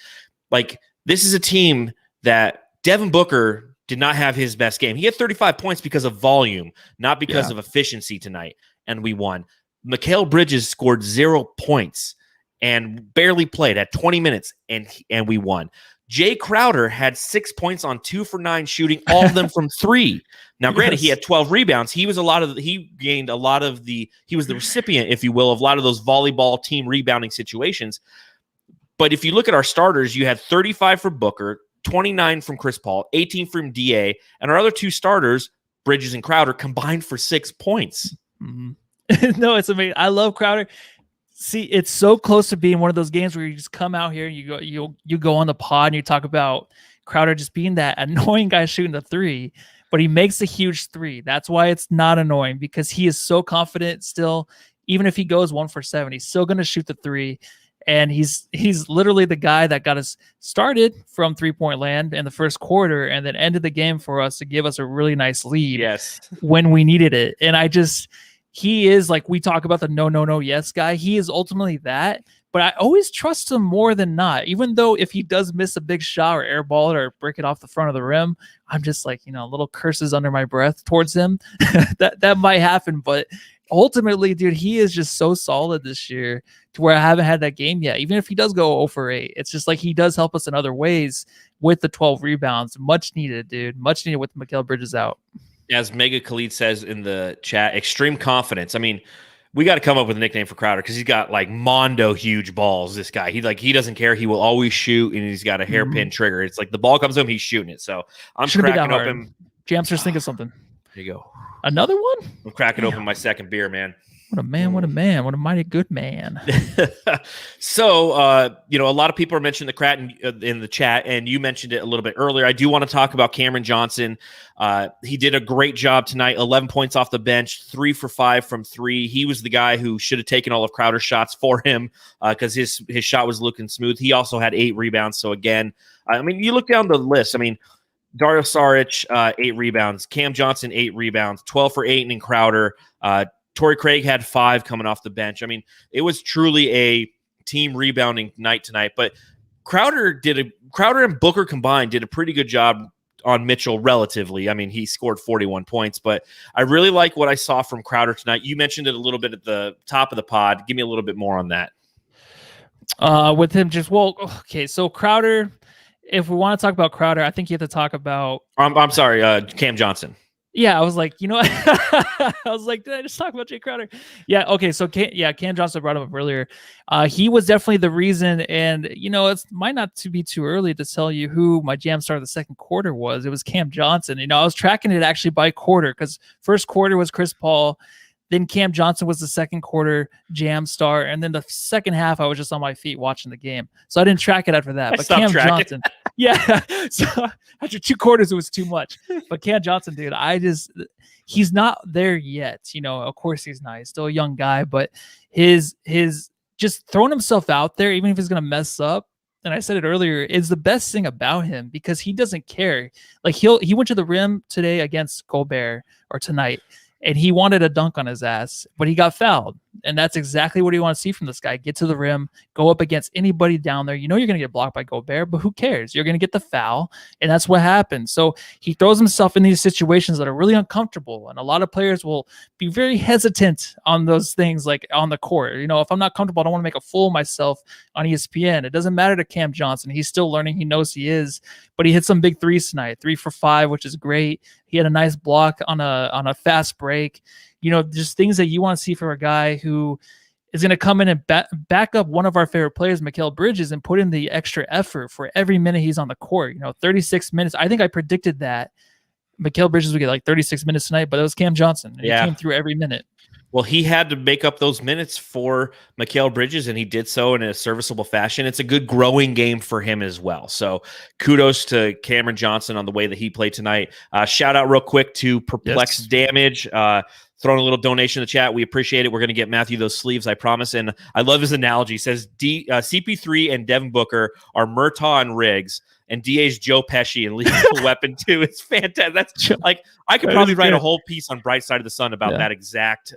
Like this is a team that Devin Booker did not have his best game. He had 35 points because of volume, not because of efficiency tonight, and we won. Mikal Bridges scored 0 points and barely played at 20 minutes, and we won. Jay Crowder had 6 points on 2 for 9 shooting, all of them from 3. Now, granted, he had 12 rebounds. He was he was the recipient, if you will, of a lot of those volleyball team rebounding situations. But if you look at our starters, you had 35 for Booker, 29 from Chris Paul, 18 from DA, and our other 2 starters, Bridges and Crowder, combined for 6 points. Mm-hmm. No, it's amazing. I love Crowder. See, it's so close to being one of those games where you just come out here and you go on the pod and you talk about Crowder just being that annoying guy shooting the 3, but he makes a huge 3. That's why it's not annoying, because he is so confident still. Even if he goes 1 for 7, he's still going to shoot the 3. And he's literally the guy that got us started from 3-point land in the first quarter and then ended the game for us to give us a really nice lead when we needed it. And he is, like, we talk about the no, yes guy. He is ultimately that, but I always trust him more than not. Even though if he does miss a big shot or airball it or break it off the front of the rim, I'm just like, little curses under my breath towards him. that might happen, but ultimately, dude, he is just so solid this year to where I haven't had that game yet. Even if he does go 0 for 8, it's just like he does help us in other ways with the 12 rebounds. Much needed, dude. Much needed with Mikal Bridges out. As Mega Khalid says in the chat, extreme confidence. I mean, we got to come up with a nickname for Crowder because he's got like Mondo huge balls. This guy, he doesn't care. He will always shoot, and he's got a hairpin trigger. It's like the ball comes to him, he's shooting it. So I'm cracking open. Jamsters, think of something. There you go. Another one? I'm cracking open my second beer, man. What a man, what a man, what a mighty good man. So, a lot of people are mentioning the Krat in the chat, and you mentioned it a little bit earlier. I do want to talk about Cameron Johnson. He did a great job tonight, 11 points off the bench, 3 for 5 from 3. He was the guy who should have taken all of Crowder's shots for him because his shot was looking smooth. He also had 8 rebounds. So, again, you look down the list. Dario Saric, 8 rebounds. Cam Johnson, 8 rebounds. 12 for Ayton and Crowder. Torrey Craig had 5 coming off the bench. It was truly a team rebounding night tonight. But Crowder and Booker combined did a pretty good job on Mitchell relatively. He scored 41 points, but I really like what I saw from Crowder tonight. You mentioned it a little bit at the top of the pod. Give me a little bit more on that. With him so Crowder, if we want to talk about Crowder, I think you have to talk about I'm sorry, Cam Johnson. Yeah, I was like, I was like, did I just talk about Jay Crowder? Yeah, okay, so Cam Johnson brought him up earlier. He was definitely the reason, and it might not to be too early to tell you who my jam star of the second quarter was. It was Cam Johnson. I was tracking it actually by quarter because first quarter was Chris Paul, then Cam Johnson was the second quarter jam star, and then the second half I was just on my feet watching the game, so I didn't track it after that. But Cam Johnson. Yeah, so after 2 quarters, it was too much. But Cam Johnson, dude, he's not there yet. Of course he's not. He's still a young guy, but his just throwing himself out there, even if he's gonna mess up, and I said it earlier, is the best thing about him because he doesn't care. Like he went to the rim today against Gobert or tonight, and he wanted a dunk on his ass, but he got fouled. And that's exactly what you want to see from this guy. Get to the rim, go up against anybody down there. You're going to get blocked by Gobert, but who cares? You're going to get the foul, and that's what happened. So he throws himself in these situations that are really uncomfortable, and a lot of players will be very hesitant on those things, like on the court. If I'm not comfortable, I don't want to make a fool of myself on ESPN. It doesn't matter to Cam Johnson. He's still learning. He knows he is, but he hit some big threes tonight, 3 for 5, which is great. He had a nice block on a fast break. Just things that you want to see from a guy who is going to come in and back up one of our favorite players, Mikal Bridges, and put in the extra effort for every minute he's on the court. 36 minutes. I think I predicted that Mikal Bridges would get like 36 minutes tonight, but it was Cam Johnson. And He came through every minute. Well, he had to make up those minutes for Mikal Bridges, and he did so in a serviceable fashion. It's a good growing game for him as well. So kudos to Cameron Johnson on the way that he played tonight. Shout out real quick to Perplexed Damage. Throwing a little donation in the chat. We appreciate it. We're going to get Matthew those sleeves, I promise. And I love his analogy. He says CP3 and Devin Booker are Murtaugh and Riggs, and DA's Joe Pesci and Lethal Weapon 2. It's fantastic. That's like I could probably write a whole piece on Bright Side of the Sun about that exact.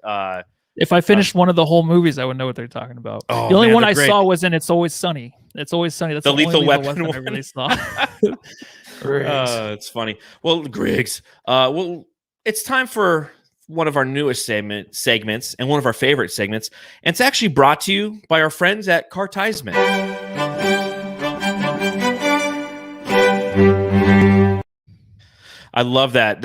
If I finished one of the whole movies, I would know what they're talking about. Oh, the only one I saw was in It's Always Sunny. It's Always Sunny. That's the only Lethal Weapon I really saw. It's funny. Well, Griggs. It's time for one of our newest segments and one of our favorite segments. And it's actually brought to you by our friends at Cartisement. I love that.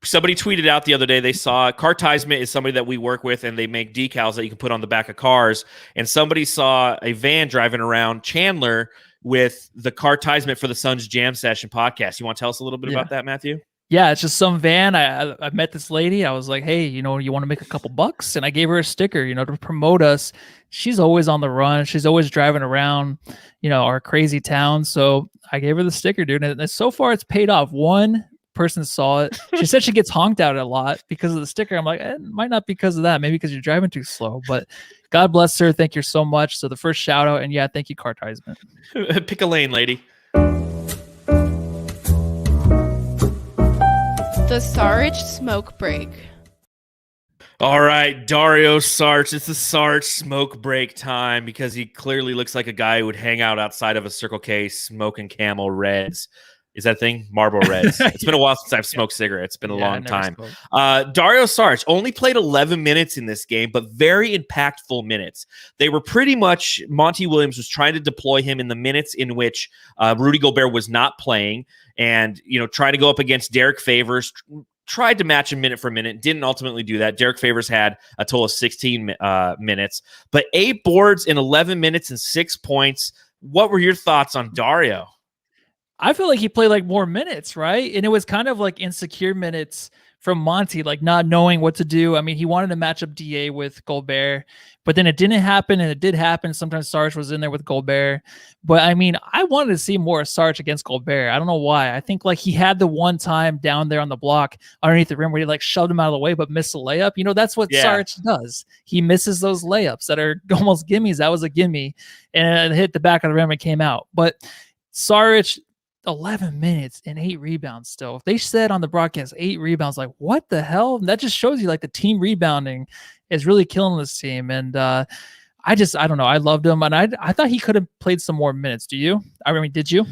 Somebody tweeted out the other day, they saw Cartisement is somebody that we work with, and they make decals that you can put on the back of cars. And somebody saw a van driving around Chandler with the Cartisement for the Suns Jam Session podcast. You want to tell us a little bit about that, Matthew? Yeah, it's just some van. I met this lady. I was like, hey, you want to make a couple bucks? And I gave her a sticker, to promote us. She's always on the run. She's always driving around, our crazy town. So I gave her the sticker, dude. And so far, it's paid off. One person saw it. She said she gets honked out a lot because of the sticker. I'm like, it might not be because of that. Maybe because you're driving too slow. But God bless her. Thank you so much. So the first shout out. And yeah, thank you, Cartisement. Pick a lane, lady. The Saric smoke break. All right, Dario Saric. It's the Saric smoke break time because he clearly looks like a guy who would hang out outside of a Circle K smoking Camel Reds. Is that a thing? Marlboro Reds. It's been a while since I've smoked cigarettes. It's been a long time. Dario Saric only played 11 minutes in this game, but very impactful minutes. They were pretty much, Monty Williams was trying to deploy him in the minutes in which Rudy Gobert was not playing and, trying to go up against Derek Favors, tried to match him minute for minute, didn't ultimately do that. Derek Favors had a total of 16 minutes, but 8 boards in 11 minutes and 6 points. What were your thoughts on Dario? I feel like he played like more minutes, right? And it was kind of like insecure minutes from Monty, like not knowing what to do. I mean, he wanted to match up DA with Gobert, but then it didn't happen, and it did happen. Sometimes Saric was in there with Gobert, but I mean, I wanted to see more Saric against Gobert. I don't know why. I think like he had the one time down there on the block underneath the rim where he like shoved him out of the way, but missed a layup. You know, that's what Saric does. He misses those layups that are almost gimmies. That was a gimme, and it hit the back of the rim and came out. But Saric, 11 minutes and 8 rebounds still. They said on the broadcast 8 rebounds, like what the hell? And that just shows you like the team rebounding is really killing this team. And I don't know. I loved him, and I thought he could have played some more minutes. Do you? I mean, did you?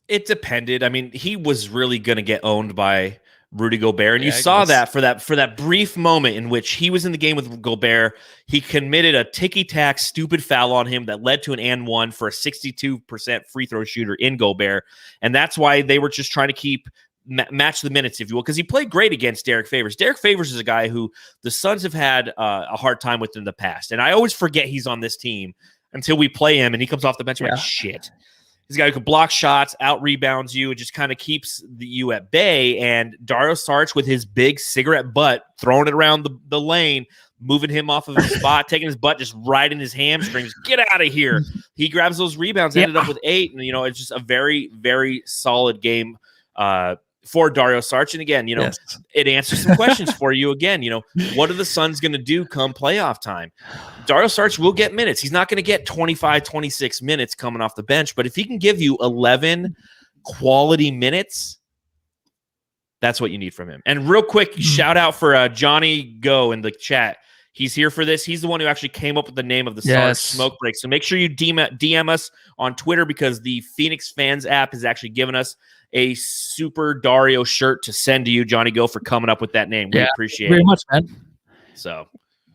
It depended. I mean, he was really going to get owned by Rudy Gobert, and you saw that for that brief moment in which he was in the game with Gobert. He committed a ticky-tack stupid foul on him that led to an and one for a 62% free throw shooter in Gobert, and that's why they were just trying to keep match the minutes, if you will, because he played great against Derek Favors. Derek Favors is a guy who the Suns have had a hard time with in the past, and I always forget he's on this team until we play him, and he comes off the bench. I'm like, shit. He's a guy who can block shots, out rebounds you, and just kind of keeps you at bay. And Dario Saric with his big cigarette butt, throwing it around the lane, moving him off of his spot, taking his butt, just right in his hamstrings. Get out of here. He grabs those rebounds, ended up with 8. And, it's just a very, very solid game for Dario Saric. And again, it answers some questions for you again. What are the Suns going to do come playoff time? Dario Saric will get minutes. He's not going to get 25, 26 minutes coming off the bench, but if he can give you 11 quality minutes, that's what you need from him. And real quick, shout out for Johnny Go in the chat. He's here for this. He's the one who actually came up with the name of the Saric Smoke Break. So make sure you DM us on Twitter, because the Phoenix Fans app has actually given us a Super Dario shirt to send to you, Johnny Go, for coming up with that name. We appreciate it very much, man. So,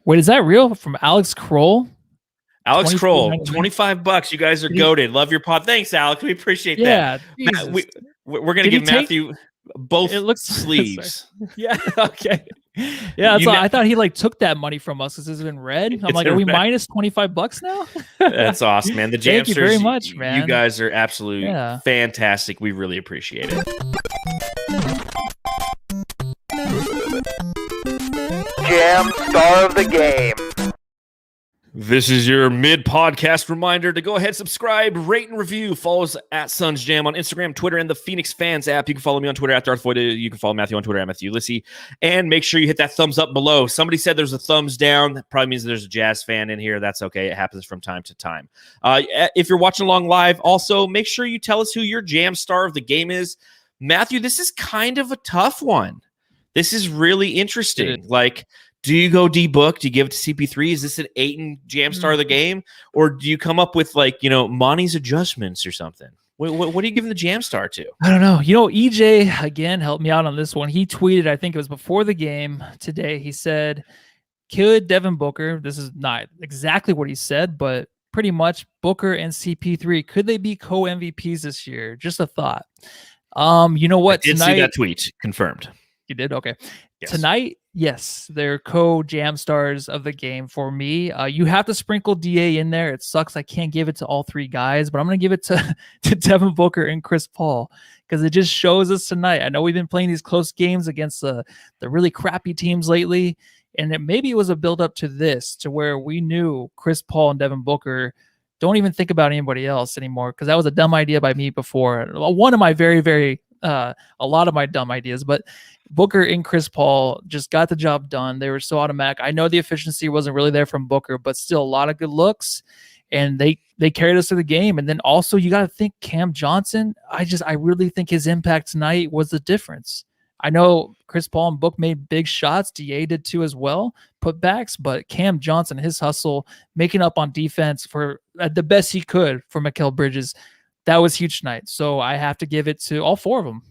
wait, is that real? From Alex Kroll? Alex Kroll, $25. You guys are goated. Love your pod. Thanks, Alex. We appreciate that. Yeah, we're going to give Matthew both sleeves. Yeah. Okay. Yeah. That's I thought he like took that money from us because it's been red. I'm like, are we minus $25 now? That's awesome, man. The Jamsters, thank you very much, man. You guys are absolutely fantastic. We really appreciate it. Jam Star of the Game. This is your mid-podcast reminder to go ahead, subscribe, rate, and review. Follow us at Suns Jam on Instagram, Twitter, and the Phoenix Fans app. You can follow me on Twitter at Darth Voida. You can follow Matthew on Twitter at Matthew Ulysses. And make sure you hit that thumbs up below. Somebody said there's a thumbs down. That probably means there's a Jazz fan in here. That's okay. It happens from time to time. If you're watching along live, also make sure you tell us who your Jam Star of the Game is. Matthew, this is kind of a tough one. This is really interesting. Like, do you go D-Book? Do you give it to CP3? Is this an Ayton Jam Star of the Game? Or do you come up with, like, Monty's adjustments or something? What are you giving the Jam Star to? I don't know. EJ, again, helped me out on this one. He tweeted, I think it was before the game today. He said, could Devin Booker, this is not exactly what he said, but pretty much Booker and CP3, could they be co-MVPs this year? Just a thought. You know what? I did see that tweet. Confirmed. You did? Okay. Yes. Tonight, yes, they're co-Jam Stars of the game for me. You have to sprinkle DA in there. It sucks I can't give it to all 3 guys, but I'm going to give it to Devin Booker and Chris Paul, because it just shows us tonight. I know we've been playing these close games against the really crappy teams lately, and maybe it was a build-up to this, to where we knew Chris Paul and Devin Booker don't even think about anybody else anymore, because that was a dumb idea by me before. One of my very, very a lot of my dumb ideas, but Booker and Chris Paul just got the job done. They were so automatic. I know the efficiency wasn't really there from Booker, but still a lot of good looks, and they carried us to the game. And then also you got to think Cam Johnson. I really think his impact tonight was the difference. I know Chris Paul and Book made big shots. DA did too as well, putbacks, but Cam Johnson, his hustle, making up on defense for the best he could for Mikal Bridges, that was huge tonight. So I have to give it to all 4 of them.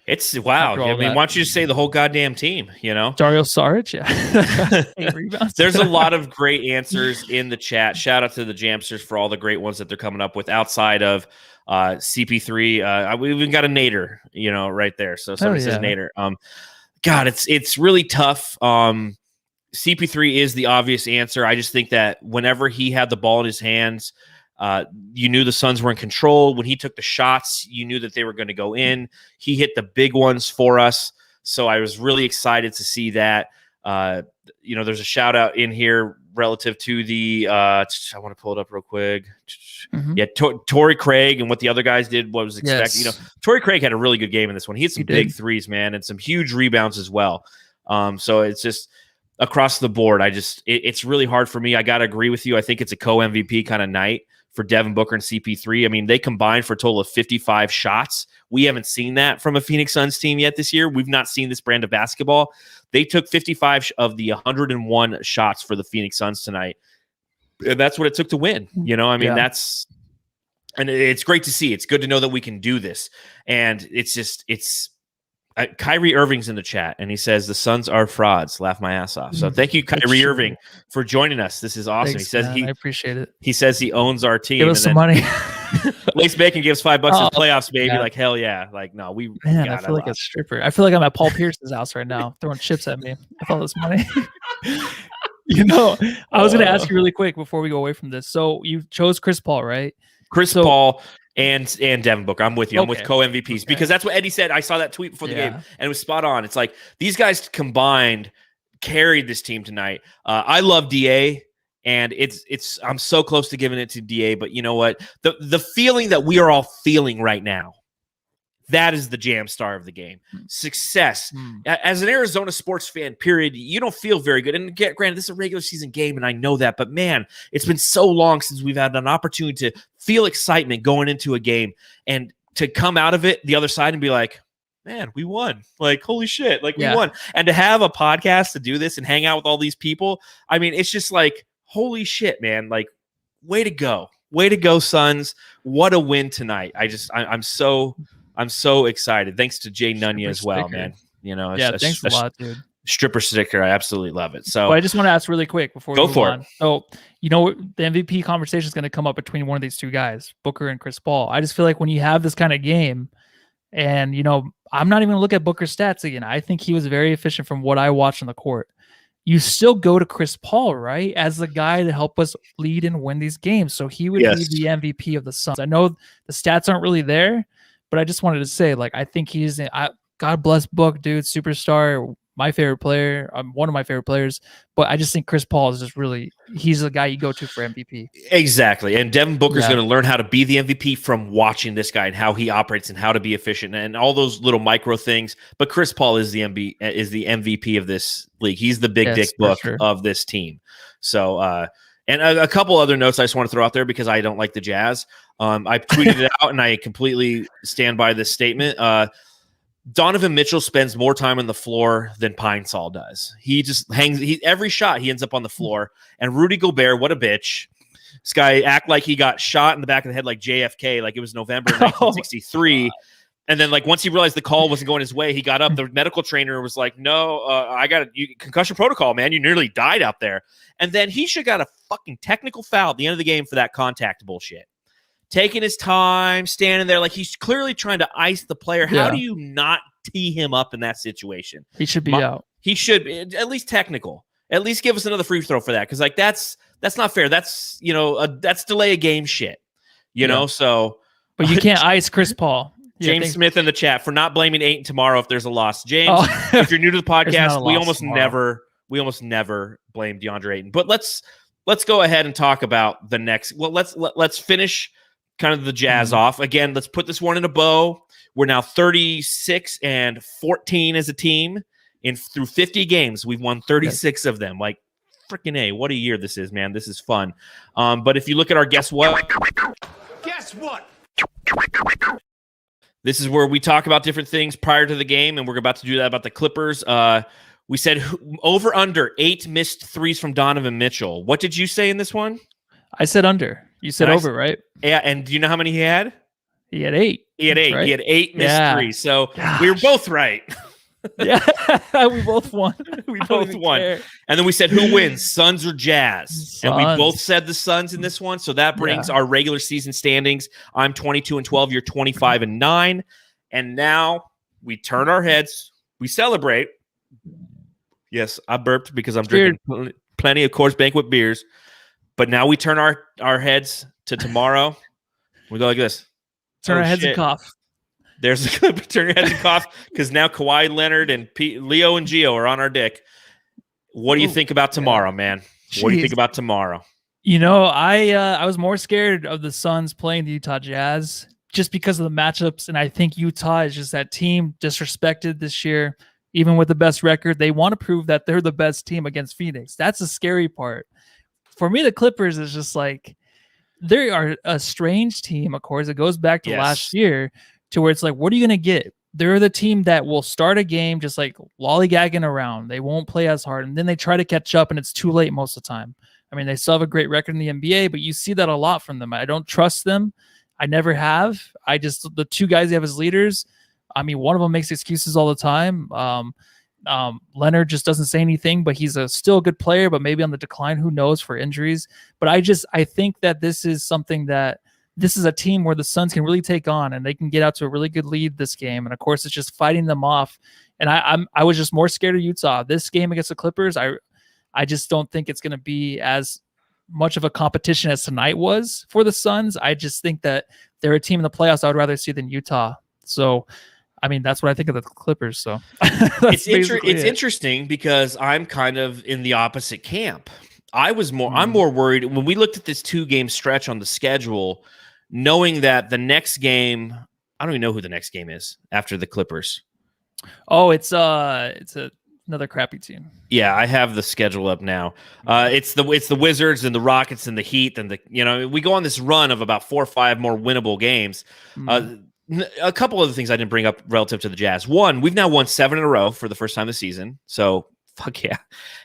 It's wow. I mean, why don't you just say the whole goddamn team, Dario Saric, yeah. 8 rebounds. There's a lot of great answers in the chat. Shout out to the Jamsters for all the great ones that they're coming up with outside of CP3. We even got a Nader, right there. So somebody says Nader. God, it's really tough. CP3 is the obvious answer. I just think that whenever he had the ball in his hands, You knew the Suns were in control. When he took the shots, you knew that they were going to go in. He hit the big ones for us. So I was really excited to see that. There's a shout out in here relative to the I want to pull it up real quick. Yeah, Torrey Craig and what the other guys did was expected. Yes. Torrey Craig had a really good game in this one. He had some big threes, man, and some huge rebounds as well. So it's just across the board. It's really hard for me. I got to agree with you. I think it's a co-MVP kind of night for Devin Booker and CP3. I mean, they combined for a total of 55 shots. We haven't seen that from a Phoenix Suns team yet this year. We've not seen this brand of basketball. They took 55 of the 101 shots for the Phoenix Suns tonight. And that's what it took to win. And it's great to see. It's good to know that we can do this. And Kyrie Irving's in the chat, and he says the Suns are frauds. Laugh my ass off. So thank you, Kyrie Irving, for joining us. This is awesome. Thanks, he says I appreciate it. He says he owns our team. Give us some money. Lace Bacon gives $5 in playoffs, baby. Yeah. Like hell yeah. Like no, I feel like a stripper. I feel like I'm at Paul Pierce's house right now, throwing chips at me with all this money. I was going to ask you really quick before we go away from this. So you chose Chris Paul, right? Paul and Devin Booker. I'm with you. I'm with co-MVPs because that's what Eddie said. I saw that tweet before the game, and it was spot on. It's like these guys combined carried this team tonight. I love DA, and I'm so close to giving it to DA, but you know what? The feeling that we are all feeling right now, that is the jam star of the game. Success. As an Arizona sports fan, period, you don't feel very good. And granted, this is a regular season game, and I know that. But, man, it's been so long since we've had an opportunity to feel excitement going into a game and to come out of it the other side and be like, man, we won. Like, holy shit. Like, we won. And to have a podcast to do this and hang out with all these people, I mean, it's just like, holy shit, man. Like, way to go. Way to go, Suns. What a win tonight. I'm so excited. Thanks to Jay Nunya as well, man. Thanks a lot, dude. Stripper sticker. I absolutely love it. So I just want to ask really quick before we go move for on. it. So, the MVP conversation is going to come up between one of these two guys, Booker and Chris Paul. I just feel like when you have this kind of game, and I'm not even going to look at Booker's stats again. I think he was very efficient from what I watched on the court. You still go to Chris Paul, right, as the guy to help us lead and win these games. So he would be the MVP of the Suns. I know the stats aren't really there, but I just wanted to say, like, I think God bless Book, dude, superstar, my favorite player, one of my favorite players. But I just think Chris Paul is just he's the guy you go to for MVP. Exactly. And Devin Booker's going to learn how to be the MVP from watching this guy and how he operates and how to be efficient and all those little micro things. But Chris Paul is the MVP of this league. He's the big dick Book of this team. So, and a couple other notes I just want to throw out there because I don't like the Jazz. I tweeted it out and I completely stand by this statement. Donovan Mitchell spends more time on the floor than Pine Sol does. He just every shot he ends up on the floor. And Rudy Gobert, what a bitch. This guy act like he got shot in the back of the head like JFK, like it was November 1963. And then, like, once he realized the call wasn't going his way, he got up. The medical trainer was like, no, I got concussion protocol, man. You nearly died out there. And then he should have got a fucking technical foul at the end of the game for that contact bullshit. Taking his time, standing there like he's clearly trying to ice the player. How do you not tee him up in that situation? He should be out. He should at least technical. At least give us another free throw for that because like that's not fair. That's that's delay a game shit. So. But you can't ice Chris Paul. James Smith in the chat for not blaming Ayton tomorrow if there's a loss. James, if you're new to the podcast, we almost never blame DeAndre Ayton. But let's go ahead and talk about the next. Well, let's finish kind of the Jazz off. Again, let's put this one in a bow. We're now 36-14 as a team. Through 50 games, we've won 36 of them. Like, freaking A, what a year this is, man. This is fun. But if you look at our guess what? This is where we talk about different things prior to the game, and we're about to do that about the Clippers. We said over under 8 missed threes from Donovan Mitchell. What did you say in this one? I said under. You said over, right? Yeah, and do you know how many he had? He had 8. He had 8. Right? He had 8 missed threes. So we were both right. Yeah, we both won. We both won. And then we said, who wins, Suns or Jazz? Suns. And we both said the Suns in this one. So that brings our regular season standings. I'm 22-12. You're 25-9. And now we turn our heads. We celebrate. Yes, I burped because I'm drinking plenty of Coors Banquet beers. But now we turn our heads to tomorrow, we go like this. Turn Oh, our heads and shit. cough. There's a good turn your heads and cough because now Kawhi Leonard and Leo and Gio are on our dick. What do you think about tomorrow, man? What do you think about tomorrow? You know, I was more scared of the Suns playing the Utah Jazz just because of the matchups, and I think Utah is just that team disrespected this year. Even with the best record, they want to prove that they're the best team against Phoenix. That's the scary part. For me, the Clippers is just like they are a strange team. Of course, it goes back to last year to where it's like, what are you going to get? They're the team that will start a game just like lollygagging around. They won't play as hard, and then they try to catch up, and it's too late most of the time. I mean, they still have a great record in the NBA, but you see that a lot from them. I don't trust them. I never have. The two guys they have as leaders, I mean, one of them makes excuses all the time. Leonard just doesn't say anything, but he's still a good player, but maybe on the decline, who knows, for injuries. But I think that this is a team where the Suns can really take on, and they can get out to a really good lead this game. And of course, it's just fighting them off. And I was just more scared of Utah. This game against the Clippers, I just don't think it's going to be as much of a competition as tonight was for the Suns. I just think that they're a team in the playoffs I would rather see than Utah. So, I mean, that's what I think of the Clippers. So it's interesting because I'm kind of in the opposite camp. I'm more worried when we looked at this 2-game stretch on the schedule, knowing that the next game, I don't even know who the next game is after the Clippers. Oh, it's another crappy team. Yeah, I have the schedule up now. It's the Wizards and the Rockets and the Heat and we go on this run of about 4 or 5 more winnable games. A couple of the things I didn't bring up relative to the Jazz. One, we've now won 7 in a row for the first time this season. So fuck yeah.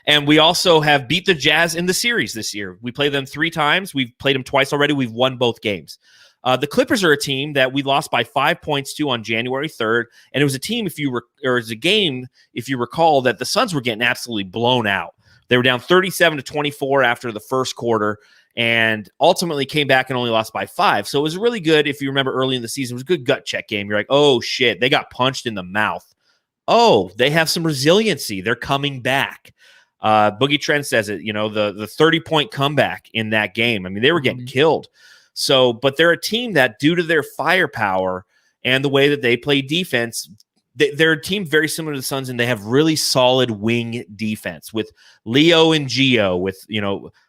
And we also have beat the Jazz in the series this year. We played them 3 times. We've played them twice already. We've won both games. The Clippers are a team that we lost by 5 points to on January 3rd. And it was a team, if you recall, that the Suns were getting absolutely blown out. They were down 37-24 after the first quarter and ultimately came back and only lost by 5. So it was really good. If you remember early in the season, it was a good gut check game. You're like, oh shit, they got punched in the mouth. Oh, they have some resiliency. They're coming back. Boogie Trent says it, the 30-point comeback in that game. I mean, they were getting killed. So, but they're a team that, due to their firepower and the way that they play defense, they're a team very similar to the Suns, and they have really solid wing defense with Leo and Gio. With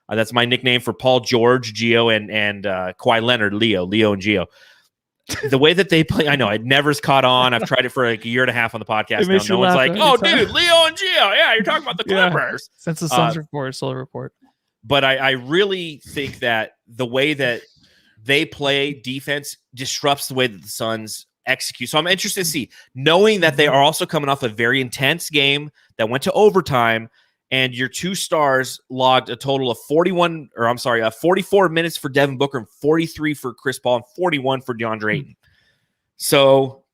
that's my nickname for Paul George, Gio, and Kawhi Leonard, Leo and Gio. The way that they play, I know it never's caught on. I've tried it for like a year and a half on the podcast now. No one's like, "Oh, dude, Leo and Gio, yeah, you're talking about the Clippers." Since the Suns report, Solar report. But I really think that the way that they play defense disrupts the way that the Suns execute. So I'm interested to see, knowing that they are also coming off a very intense game that went to overtime, and your 2 stars logged a total of 44 minutes for Devin Booker and 43 for Chris Paul and 41 for DeAndre Ayton. So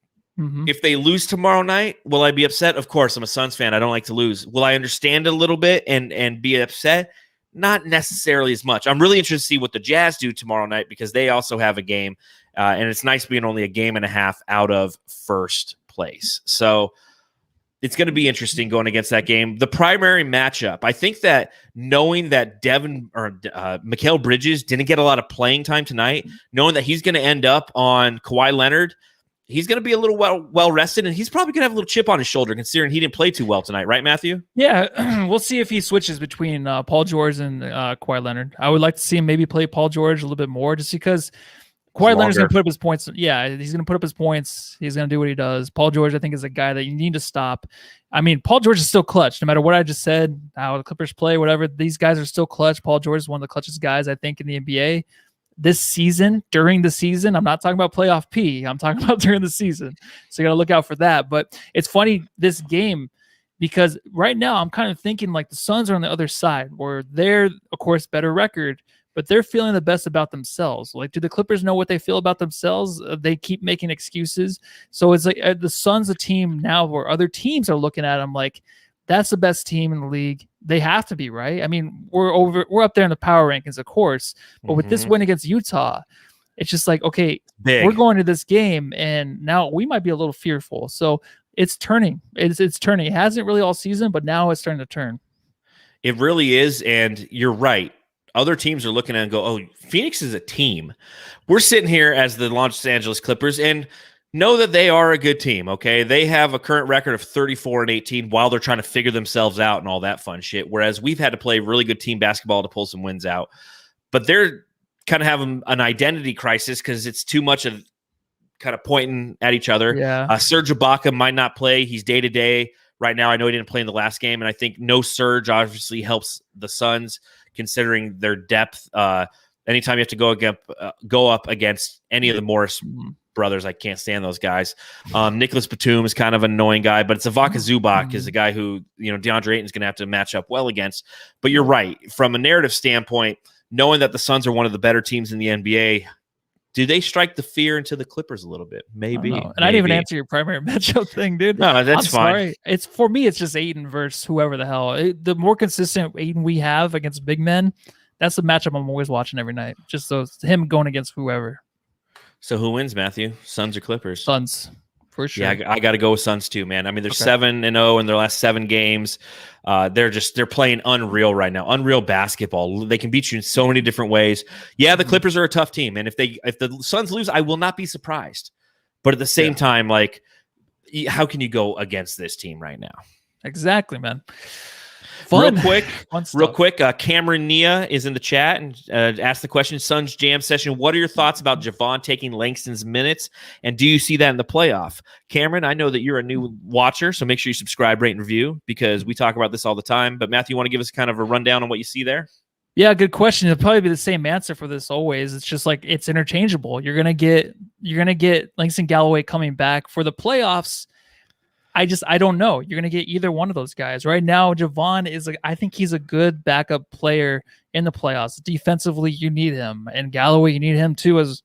if they lose tomorrow night, will I be upset? Of course, I'm a Suns fan. I don't like to lose. Will I understand a little bit and be upset? Not necessarily as much. I'm really interested to see what the Jazz do tomorrow night because they also have a game, and it's nice being only a game and a half out of first place. So it's going to be interesting going against that game. The primary matchup, I think that knowing that Mikal Bridges didn't get a lot of playing time tonight, knowing that he's going to end up on Kawhi Leonard, he's going to be a little well rested, and he's probably going to have a little chip on his shoulder considering he didn't play too well tonight, right, Matthew? Yeah, we'll see if he switches between Paul George and Kawhi Leonard. I would like to see him maybe play Paul George a little bit more, just because Kawhi Leonard's going to put up his points. Yeah, he's going to put up his points. He's going to do what he does. Paul George, I think, is a guy that you need to stop. I mean, Paul George is still clutch. No matter what I just said, how the Clippers play, whatever, these guys are still clutch. Paul George is one of the clutchest guys, I think, in the NBA. This season, during the season, I'm not talking about playoff P. I'm talking about during the season. So you got to look out for that. But it's funny, this game, because right now I'm kind of thinking like the Suns are on the other side where they're, of course, better record, but they're feeling the best about themselves. Like, do the Clippers know what they feel about themselves? They keep making excuses. So it's like the Suns, a team now where other teams are looking at them like, that's the best team in the league. They have to be, right? I mean, we're up there in the power rankings, of course, but with this win against Utah, it's just like, okay, we're going to this game, and now we might be a little fearful. So it's turning. It's turning. It hasn't really all season, but now it's starting to turn. It really is, and you're right. other teams are looking at it and go, oh, Phoenix is a team. We're sitting here as the Los Angeles Clippers and know that they are a good team, okay? They have a current record of 34-18 while they're trying to figure themselves out and all that fun shit, whereas we've had to play really good team basketball to pull some wins out. But they're kind of having an identity crisis because it's too much of kind of pointing at each other. Yeah. Serge Ibaka might not play. He's day-to-day right now. I know he didn't play in the last game, and I think no Serge obviously helps the Suns considering their depth. Anytime you have to go up against any of the Morris brothers, I can't stand those guys. Nicholas Batum is kind of an annoying guy, but it's Ivica Zubac is a guy who, DeAndre Ayton is going to have to match up well against. But you're right. From a narrative standpoint, knowing that the Suns are one of the better teams in the NBA, do they strike the fear into the Clippers a little bit? Maybe. And I didn't even answer your primary matchup thing, dude. No, that's fine. Sorry. It's for me, it's just Ayton versus whoever the hell. The more consistent Ayton we have against big men, that's the matchup I'm always watching every night. Just him going against whoever. So who wins, Matthew? Suns or Clippers? Suns, for sure. Yeah, I got to go with Suns too, man. I mean, they're 7-0 in their last 7 games. They're playing unreal right now. Unreal basketball. They can beat you in so many different ways. Yeah, the Clippers are a tough team, and if the Suns lose, I will not be surprised. But at the same time, like, how can you go against this team right now? Exactly, man. Fun. Real quick, Cameron Nia is in the chat and asked the question, Suns Jam session, what are your thoughts about Javon taking Langston's minutes, and do you see that in the playoff? Cameron, I know that you're a new watcher, so make sure you subscribe, rate, and review, because we talk about this all the time. But Matthew, you want to give us kind of a rundown on what you see there? Yeah, good question. It'll probably be the same answer for this always. It's just like it's interchangeable. You're gonna get Langston Galloway coming back for the playoffs. I don't know. You're going to get either one of those guys. Right now, Javon I think he's a good backup player in the playoffs. Defensively, you need him. And Galloway, you need him too as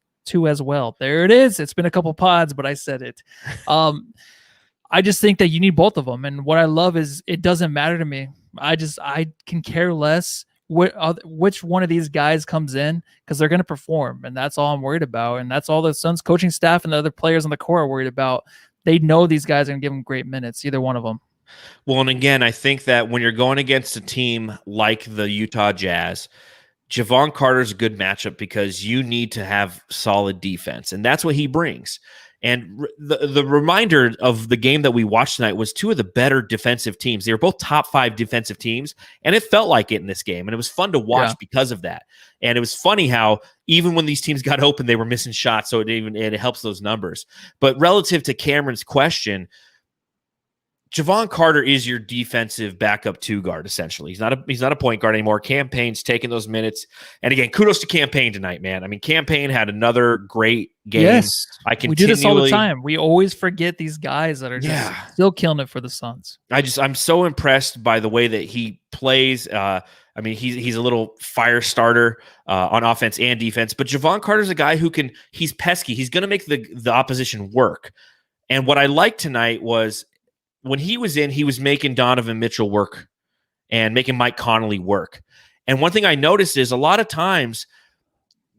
well. There it is. It's been a couple pods, but I said it. I just think that you need both of them. And what I love is it doesn't matter to me. I can care less which one of these guys comes in because they're going to perform. And that's all I'm worried about. And that's all the Suns coaching staff and the other players on the court are worried about. They know these guys are going to give them great minutes, either one of them. Well, and again, I think that when you're going against a team like the Utah Jazz, Javon Carter's a good matchup because you need to have solid defense, and that's what he brings. And the reminder of the game that we watched tonight was 2 of the better defensive teams. They were both top 5 defensive teams, and it felt like it in this game. And it was fun to watch because of that. And it was funny how even when these teams got open, they were missing shots, so it helps those numbers. But relative to Cameron's question, Javon Carter is your defensive backup 2 guard, essentially. He's not a point guard anymore. Campaign's taking those minutes. And again, kudos to Campaign tonight, man. I mean, Campaign had another great game. Yes. We do this all the time. We always forget these guys that are just still killing it for the Suns. I'm so impressed by the way that he plays. I mean, he's a little fire starter on offense and defense. But Javon Carter's a guy he's pesky. He's going to make the opposition work. And what I liked tonight was, when he was in, he was making Donovan Mitchell work and making Mike Conley work. And one thing I noticed is a lot of times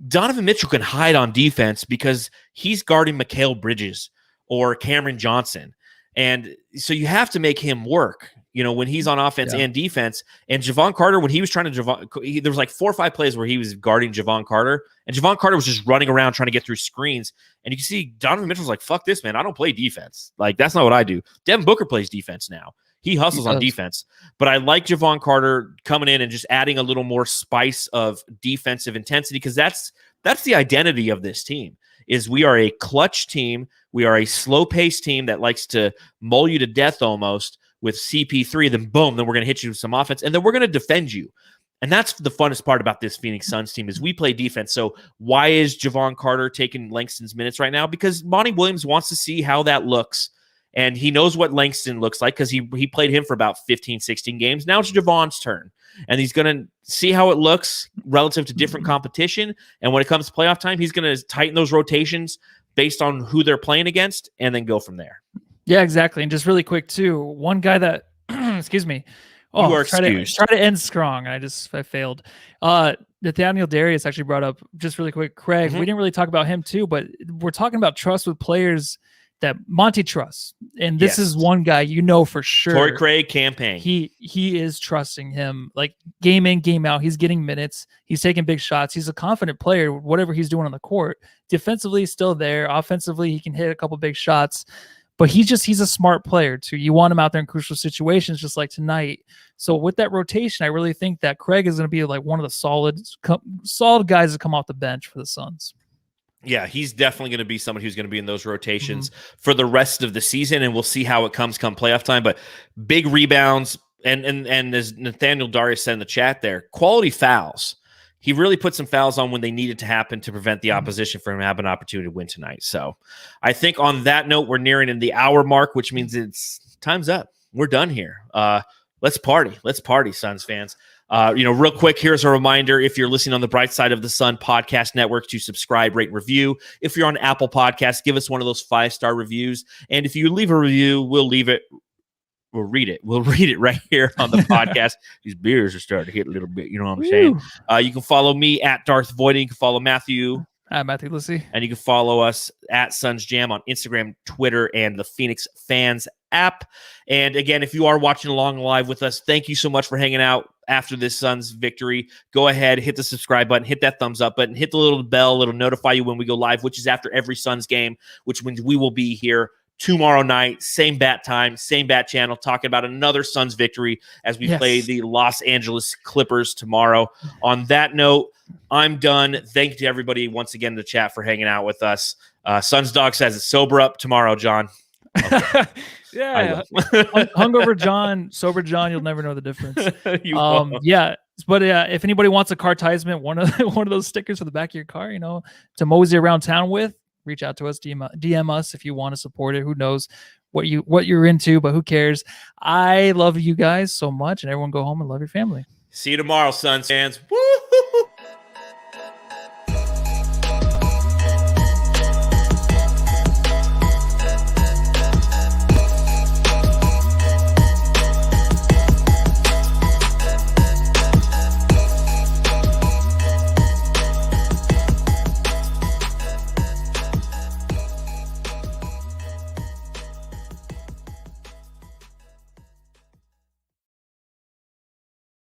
Donovan Mitchell can hide on defense because he's guarding Mikal Bridges or Cameron Johnson. And so you have to make him work, when he's on offense and defense. And Javon Carter, when he was trying to there was like 4 or 5 plays where he was guarding Javon Carter, and Javon Carter was just running around trying to get through screens. And you can see Donovan Mitchell's like, fuck this, man. I don't play defense. Like, that's not what I do. Devin Booker plays defense now. He hustles on defense. But I like Javon Carter coming in and just adding a little more spice of defensive intensity, because that's the identity of this team. Is we are a clutch team. We are a slow-paced team that likes to mull you to death almost with CP3. Then boom, then we're going to hit you with some offense, and then we're going to defend you. And that's the funnest part about this Phoenix Suns team is we play defense. So why is Javon Carter taking Langston's minutes right now? Because Monty Williams wants to see how that looks. And he knows what Langston looks like because he played him for about 15, 16 games. Now it's Javon's turn. And he's going to see how it looks relative to different competition. And when it comes to playoff time, he's going to tighten those rotations based on who they're playing against and then go from there. Yeah, exactly. And just really quick, too, one guy that, excuse me, you are excused. Try to end strong. I failed. Nathaniel Darius actually brought up, just really quick, Craig, we didn't really talk about him too, but we're talking about trust with players that Monty trusts. And this Yes. is one guy you know for sure. Torrey Craig campaign. He is trusting him like game in, game out. He's getting minutes. He's taking big shots. He's a confident player, whatever he's doing on the court. Defensively, he's still there. Offensively, he can hit a couple big shots. But he's a smart player too. You want him out there in crucial situations, just like tonight. So with that rotation, I really think that Craig is going to be like one of the solid guys that come off the bench for the Suns. Yeah, he's definitely going to be someone who's going to be in those rotations for the rest of the season, and we'll see how it comes come playoff time. But big rebounds, and as Nathaniel Darius said in the chat there, quality fouls. He really put some fouls on when they needed to happen to prevent the opposition from having an opportunity to win tonight. So I think on that note, we're nearing in the hour mark, which means it's time's up. We're done here. Let's party. Let's party, Suns fans. Real quick, here's a reminder. If you're listening on the Bright Side of the Sun podcast network, to subscribe, rate, review. If you're on Apple Podcasts, give us one of those 5-star reviews. And if you leave a review, we'll read it. We'll read it right here on the podcast. These beers are starting to hit a little bit. You know what I'm saying? You can follow me at Darth Voiding. You can follow Matthew. Matthew Lissy. And you can follow us at Suns Jam on Instagram, Twitter, and the Phoenix Fans app. And again, if you are watching along live with us, thank you so much for hanging out after this Suns victory. Go ahead, hit the subscribe button, hit that thumbs up button, hit the little bell. It'll notify you when we go live, which is after every Suns game, which means we will be here tomorrow night, same bat time, same bat channel, talking about another Suns victory as we play the Los Angeles Clippers tomorrow. On that note, I'm done. Thank you to everybody once again in the chat for hanging out with us. Suns Dog says it's sober up tomorrow, John. Okay. Yeah. Hungover John, sober John, you'll never know the difference. But if anybody wants a cartisement, one of those stickers for the back of your car, to mosey around town with, reach out to us, DM us if you want to support it. Who knows what you're into, but who cares? I love you guys so much, and everyone go home and love your family. See you tomorrow, Suns fans. Woo!